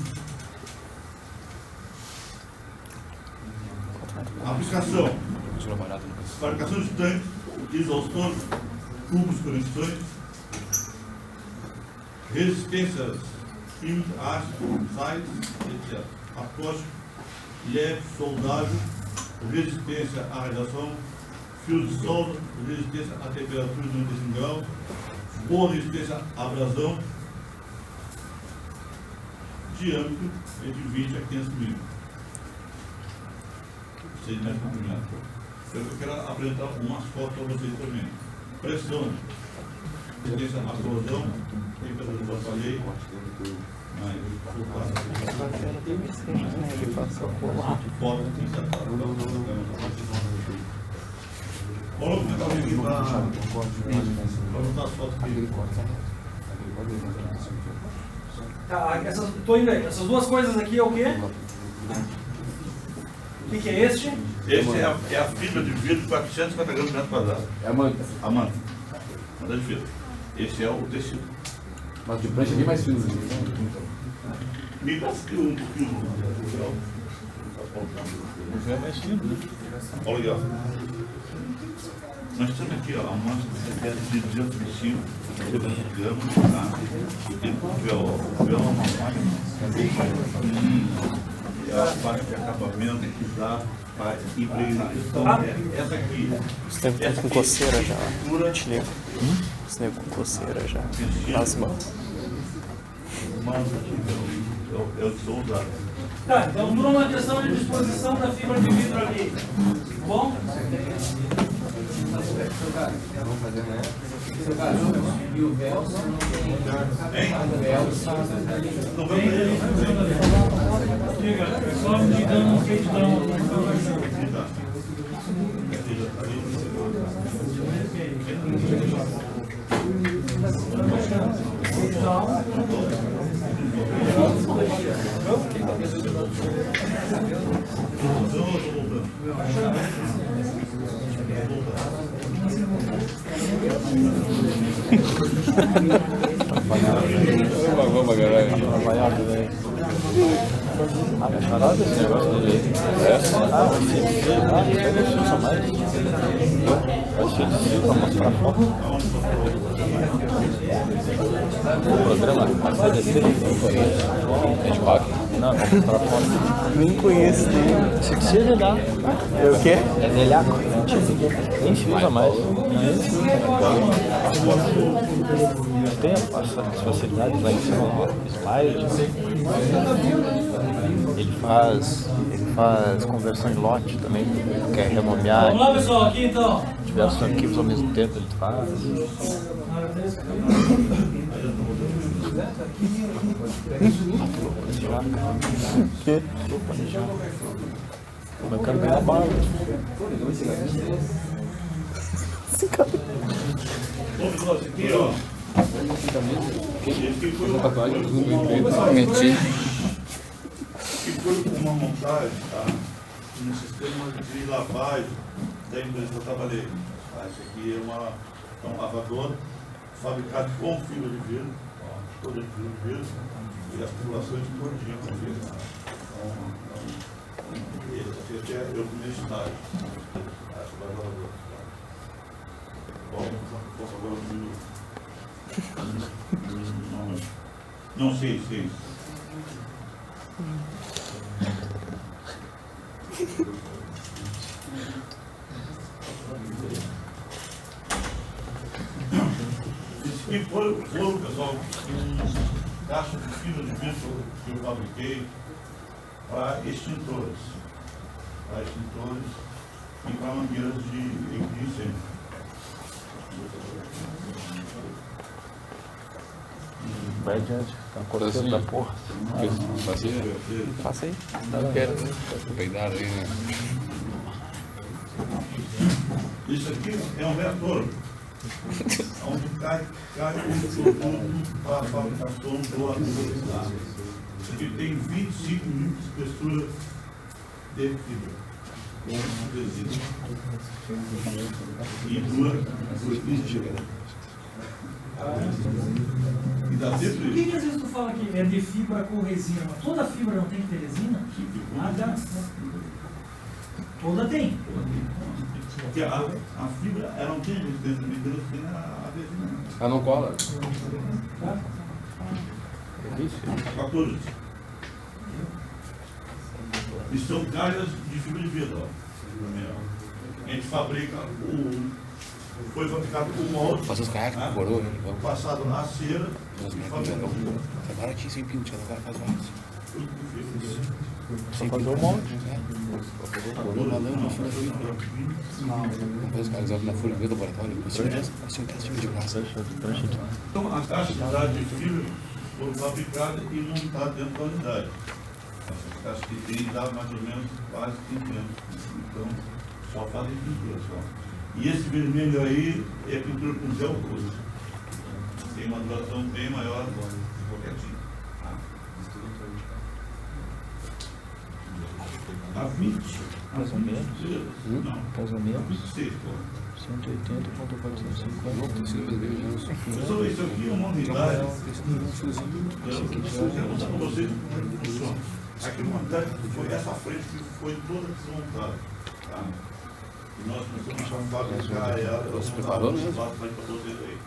Aplicação. Fabricação de tanques, exaustores, tubos, conexões, resistências químicas, ácido, sais, etc. Apóstico, leve, soldável, resistência à radiação, fios de solda, resistência à temperatura de 95 graus, boa resistência à abrasão, diâmetro entre 20 a 500 milímetros. 6 metros por metro. Eu quero apresentar umas fotos para vocês também. Pressão, resistência à corrosão, temperatura que eu falei, Coloca o negócio aqui para botar as fotos aqui. Tá, tô indo aí. Essas duas coisas aqui é o quê? O que é este? Esse é a fibra de vidro 450 gramas por metro quadrado. É a manta. A manta. Manta de vidro. Esse é o tecido. Mas de prancha é bem mais fino. Me dá um pouquinho. É mais fino, né? Olha aqui, ó. Nós temos aqui, ó, a manta de 225 gramas, tá? E tem o véu, ó. O véu é uma máquina. É a parte de acabamento que dá para impregnar. Então, essa aqui. Você deve estar com coceira já. Te ligo. Você deve com coceira já. Nas mãos. Manta aqui, é o que são usados. Tá, então por uma questão de disposição da fibra de vidro aqui. Tá bom? Vamos fazer, né? E o véu não tem. Não vai ter. Diga, é só me dando um feitão. Vamos, caralho. Trabalhado, velho. Ah, vai chorar desse negócio dele. Não mais. Vai cheio de fio pra mostrar foto. O programa, a CDC, não conheço. É de rock? Não, pra mostrar foto. Nem conheço nem. Isso que seja dá. É o quê? É velhaco. Nem se usa mais. Tem as facilidades lá em cima, slide. Ele faz conversão em lote também, quer renomear Vamos lá, pessoal, aqui então. diversos arquivos ao mesmo tempo, ele faz. Que? Eu quero ganhar barba. Aqui, ó. Esse foi Meti. que foi uma montagem, tá? No sistema de lavagem da empresa que eu trabalhei. Tá? Esse aqui é um lavador fabricado com fibra de vidro, ó, toda de fibra de vidro, e as tubulações de gordinha com vidro. Então, esse aqui é eu primeiro estágio. Esse vai lavador. Bom, posso agora um minuto. Não sei. E foi, pessoal, caixa de fibra de vidro que eu fabriquei para extintores. E para mangueiras de incêndio. Vai adiante, tá cortando da porra. Faça aí. Não quero. Peidaram aí, né? Isso aqui é um reator, onde cai o produto para a fabricação do alimento. Isso aqui tem 25 mil de espessura de fibra, com resíduo. E dura por 15 dias. E dá Por sempre que isso. às vezes tu fala que é de fibra com resina? Mas toda fibra não tem que ter resina? Nada. Toda tem. Porque a fibra, ela não tem resistência medida, tem a resina. Ela não cola. 14. E são calhas de fibra de vidro. Ó. A gente fabrica foi fabricado o molde. Faça os caiaques, né? coroa. Passado na cera e fabricado o molde. Tá baratinho, sem pinto, agora faz vários. Tudo com fibra. Só fazer o molde. Coroa, balão, no fim da fibra. Vamos fazer os caras na folha do laboratório. Assim um teste de graça. Então, a caixa de fibra foi fabricada e montada dentro da unidade. Essa caixa que tem dá mais ou menos quase 15 anos. Então, só fazem pintura só. E esse vermelho aí é pintura com gel roxo. Tem uma duração bem maior do que qualquer tinta. A 20. Mais ou menos? Não. Mais ou menos? 26, pô. 180.450. Pessoal, isso aqui é uma unidade. Eu quero mostrar para vocês como funciona. Aqui uma unidade foi essa frente que foi toda desmontada. Tá? E nós começamos a fabricar ela. Você preparou, né? Para vocês aí.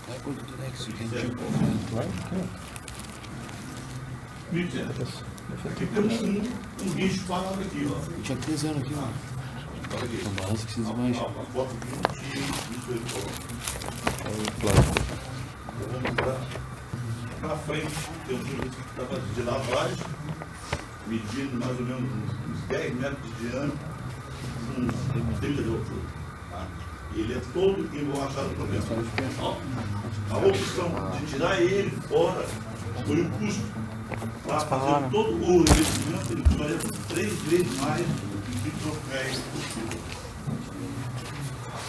Vai por tudo aí que isso aqui é Certo? tipo. Vai, aqui, Aqui temos um guincho parado aqui, ó. Eu tinha 13 anos aqui, mano. Olha aqui. Então balança que se desmancha. A foto aqui, isso aí, ó. Vamos para frente, tem um serviço que estava de lavagem, medindo mais ou menos uns 10 metros de diâmetro, uns 30 de altura. Tá? Ele é todo emborrachado por dentro. A opção de tirar ele fora foi o custo. Para fazer todo o investimento, ele custaria 3 vezes mais do que trocar ele possível.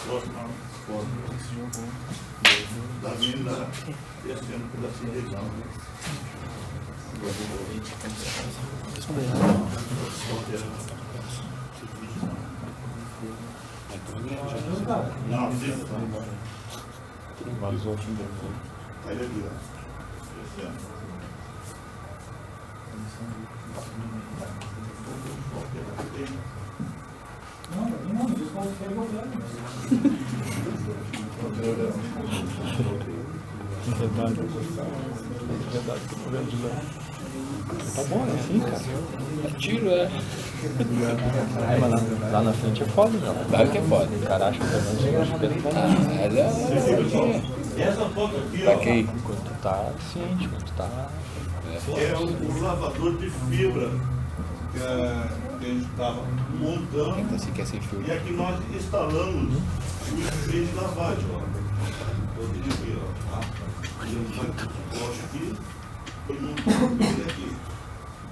Próxima foto. Da vinda descendo um pedacinho de legal. Não, vazou aqui. Aí ali, ó. Descendo. Tá bom, né? Sim, cara. É tiro, é. Mas lá na frente é foda, né? Claro que é foda. O cara acha que pelo menos Essa foto aqui, Pra ó, quem? quando tu tá ciente, quando tu tá. é o lavador de fibra que a gente estava montando. Então se quer sem fio. E aqui nós instalamos o spray de lavagem, ó. Eu tenho aqui, ó. Tá? Aqui, foi montado ele aqui.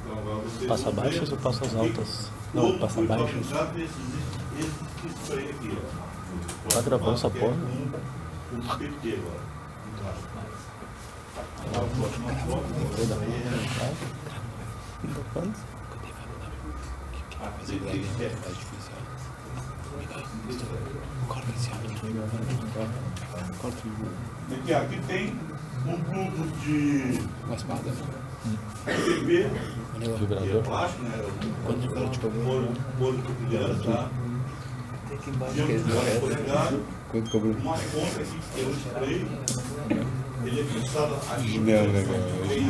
Então agora vocês Passa vão ver baixas ou passas altas? como Não, passa foi baixas. fabricado esse spray aqui, ó. Tá gravando essa porra? Com PT agora. A próxima foto, aqui tem um tubo de Uma espada. PB, que é Vibrador. plástico, né? Quando eu te cobrou? Bolo de criança, tá? Quanto cobrou? Uma conta aqui que é o spray, ele é fixado aqui. Não. Tem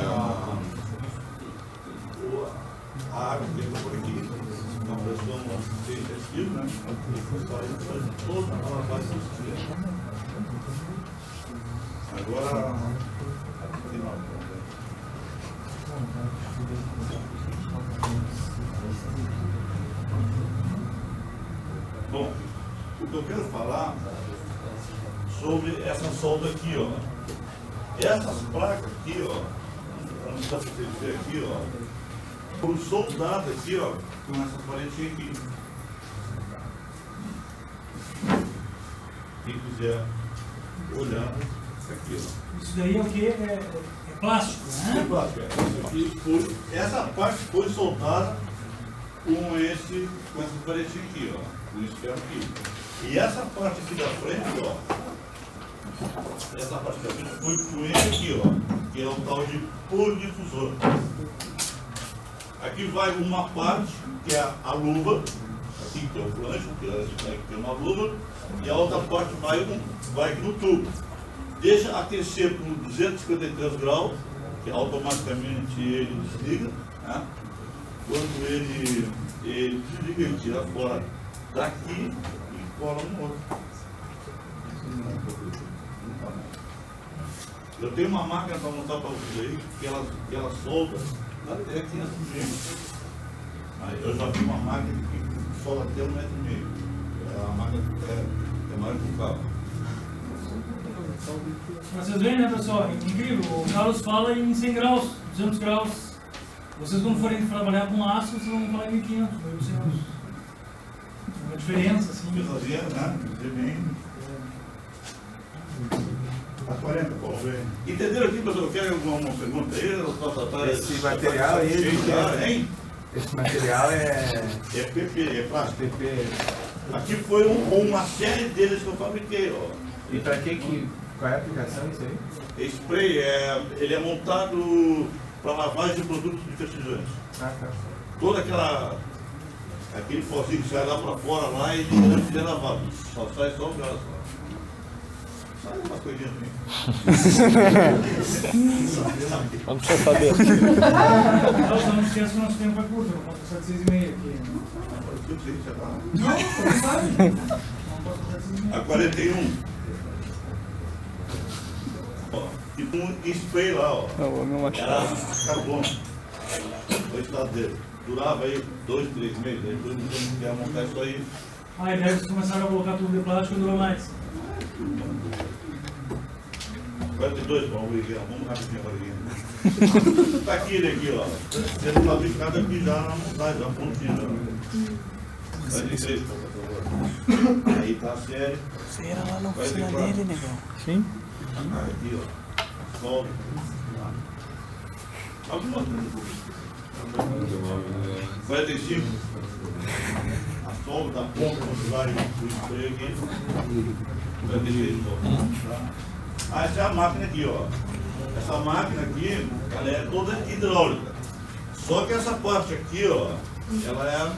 a água que entra por aqui, uma pressão de 6 kg, né? E foi saindo toda a lavagem dos dias. Agora, bom, o que eu quero falar sobre essa solda aqui, ó. Essas placas aqui, ó, para não vocês verem aqui, ó, foram soldadas aqui, ó, com essa paretinha aqui. Quem quiser olhar aqui, ó. Isso daí é o que? É plástico, É né? plástico, é. Isso aqui foi, essa parte foi soldada com essa paretinha aqui, ó, com esse ferro aqui. E essa parte aqui da frente, ó, essa parte da frente foi com esse aqui, ó, que é o tal de polidifusor. Aqui vai uma parte, que é a luva, aqui que é o flange, que é uma luva, e a outra parte vai aqui no tubo. Deixa aquecer por 253 graus, que automaticamente ele desliga, né? Quando ele desliga, ele tira fora daqui e cola no outro. Eu tenho uma máquina para mostrar para vocês aí, que ela solda até 500 milímetros. Eu já vi uma máquina que solda até 1,5 metro. A máquina é maior que o carro. Mas vocês veem, né, pessoal? Incrível. O Carlos fala em 100 graus, 200 graus. Vocês, quando forem trabalhar com aço, vocês vão falar em 1500, 1800. Uma diferença, assim. Pesadinha, né? Bem. A 40, Paulo. Entenderam aqui, pessoal? Querem alguma pergunta aí? Esse material aí, hein? Esse material é PP, é plástico. PP. Aqui foi uma série deles que eu fabriquei, ó. E para que qual é a aplicação disso aí? Esse spray, ele é montado para lavagem de produtos de fertilizantes. Ah, tá. Toda aquele pozinho que sai lá para fora, lá, ele é lavado. Só sai só o gás. Sai uma coisinha assim. Não precisa saber. Então, não esqueça que o nosso tempo é curto, não posso passar de 6,5 aqui. Não, você sabe. A 41. Ó, tipo um spray lá, ó. Não, o meu machado. Era carbono. o estado dele. Durava aí 2, 3 meses, aí depois não quer montar isso aí. Aí deve começaram a colocar tubo de plástico e durou mais. 42, vamos rapidinho agora. Tá aqui ele aqui, ó. Sendo fabricado aqui já na montagem, já pontinha. 43, por favor. Aí tá a série. Você era lá na oficina dele, negão. Sim. Aqui, ó. Solta. Alguma coisa. 45. A solda da ponta para usar o spray aqui. 46, tá? Ah, essa é a máquina aqui, ó. Essa máquina aqui, ela é toda hidráulica. Só que essa parte aqui, ó, ela é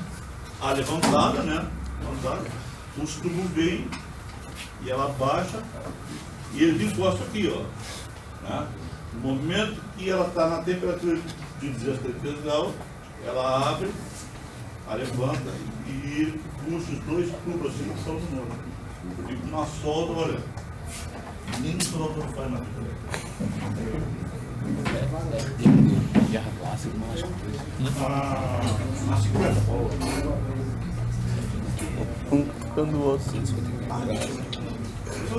a levantada, né? Levantada. Os tubos vêm e ela baixa e eles encostam aqui, ó. Né? No momento que ela está na temperatura de 16 graus, ela abre, a levanta e puxa os dois tubos assim que são do novo. E com uma solda, olha. Nem o soldador faz nada. Guerra clássica, não acho que A 50, Paulo. Quando o outro. Então,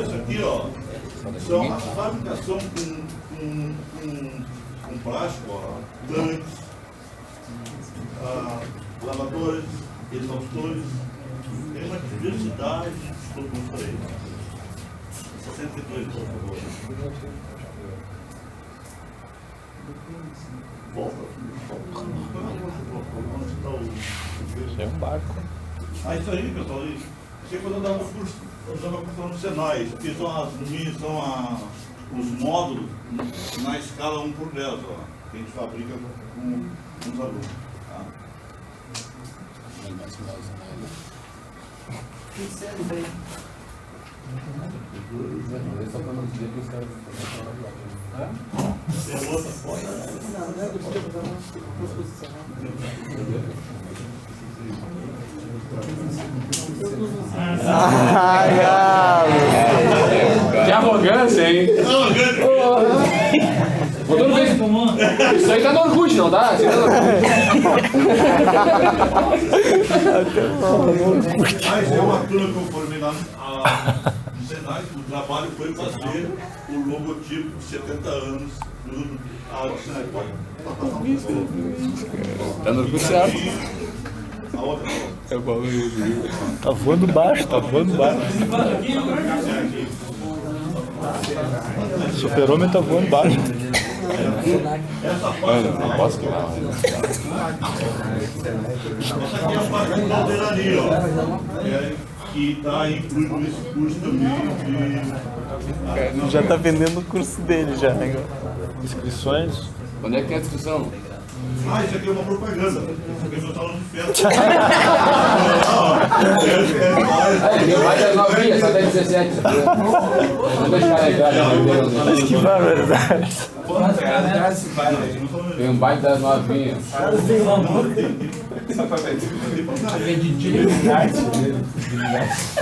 isso aqui, ó, são a fabricação com plástico, ó, tanques, lavadores, exaustores, tem uma diversidade de produtos aí. 62, por favor. Volta. É um barco. Ah, isso aí, pessoal. Isso aí quando eu dava curso no Senai. Isso aqui são os módulos na escala 1 por 10, ó, que a gente fabrica com os alunos. Tá? Que sério, velho. Só para não dizer que os caras Tem outra foto? Não, não é do tipo, não. Que arrogância, hein? Botou no Facebook. Isso aí tá no Orkut, não tá? Isso aí tá no Orkut. Mas é uma turma que eu formei lá no Senai. O trabalho foi fazer o logotipo de 70 anos do Senai. Tá no Orkut certo. A outra É o bagulho. Tá voando baixo, tá voando baixo. Super-Homem tá voando baixo. essa parte Não posso queimar. essa aqui é a parte da caldeiraria, ó. Que está incluído nesse curso também de... Já tá vendendo o curso dele já, negão. Inscrições. Onde é que tem a discussão? Ah, isso aqui é uma propaganda. Isso aqui é meu salão de festa. Vai das novinhas, só tem 17. Não deixa o cara entrar. Que barbaridade. Tem um baile das novinhas.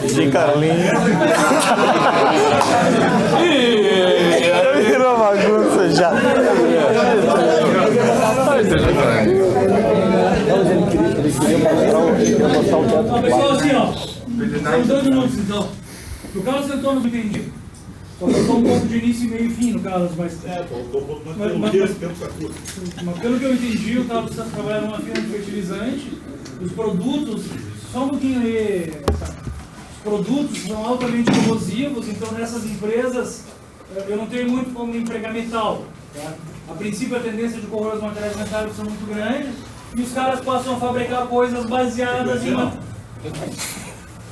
DJ Carlinhos. Virou bagunça já. Pessoal, assim, ó. São 2 minutos então. O Carlos tentou não entendi. Só faltou um pouco de início, meio e fim no Carlos, mas. Mas pelo que eu entendi, o Carlos está trabalhando numa firma de fertilizante. Os produtos, só um pouquinho aí. Os produtos são altamente corrosivos, então nessas empresas eu não tenho muito como empregar metal. Tá? A princípio a tendência de corroer os materiais metálicos são muito grandes e os caras passam a fabricar coisas baseadas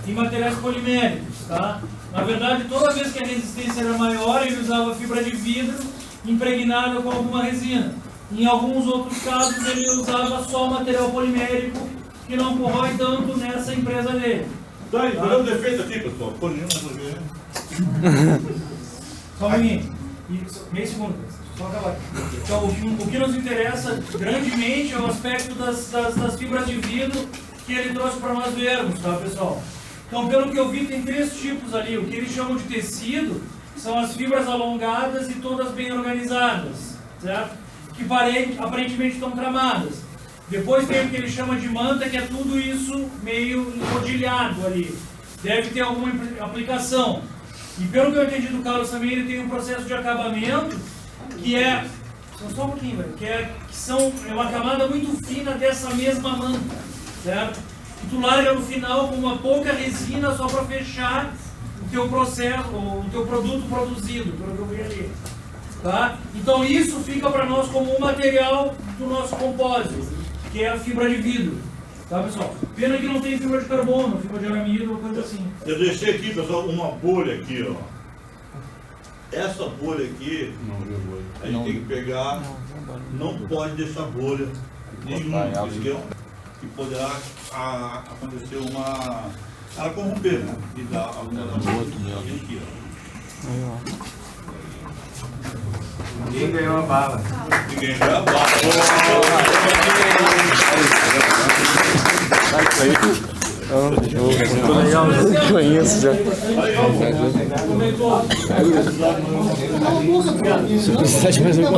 em materiais poliméricos. Tá? Na verdade, toda vez que a resistência era maior, ele usava fibra de vidro impregnada com alguma resina. Em alguns outros casos, ele usava só material polimérico que não corrói tanto nessa empresa dele. Tá, deu um defeito aqui, pessoal. Só um pouquinho. Meio segundo. Só acabar aqui. Então, o que nos interessa grandemente é o aspecto das fibras de vidro que ele trouxe para nós vermos, tá, pessoal? Então, pelo que eu vi, tem 3 tipos ali. O que eles chamam de tecido são as fibras alongadas e todas bem organizadas, certo? que aparentemente estão tramadas. Depois tem o que ele chama de manta, que é tudo isso meio enrodilhado ali. Deve ter alguma aplicação. E pelo que eu entendi do Carlos também, ele tem um processo de acabamento que é... Só um pouquinho, velho. É uma camada muito fina dessa mesma manta, certo? E tu larga no final com uma pouca resina só para fechar o teu processo, o teu produto produzido, pelo que eu vi ali. Tá? Então isso fica para nós como um material do nosso compósito, que é a fibra de vidro. Tá, pessoal? Pena que não tem fibra de carbono, fibra de aramido, ou coisa assim. Eu deixei aqui, pessoal, uma bolha aqui, ó. Essa bolha aqui, a gente tem que pegar, não pode deixar bolha nenhuma, que poderá acontecer ela corromper, né? E dar alguma aqui, ó. Ninguém ganhou a bala. Ninguém ganhou a bala. Eu conheço já. Comentou. Se precisar de mais um.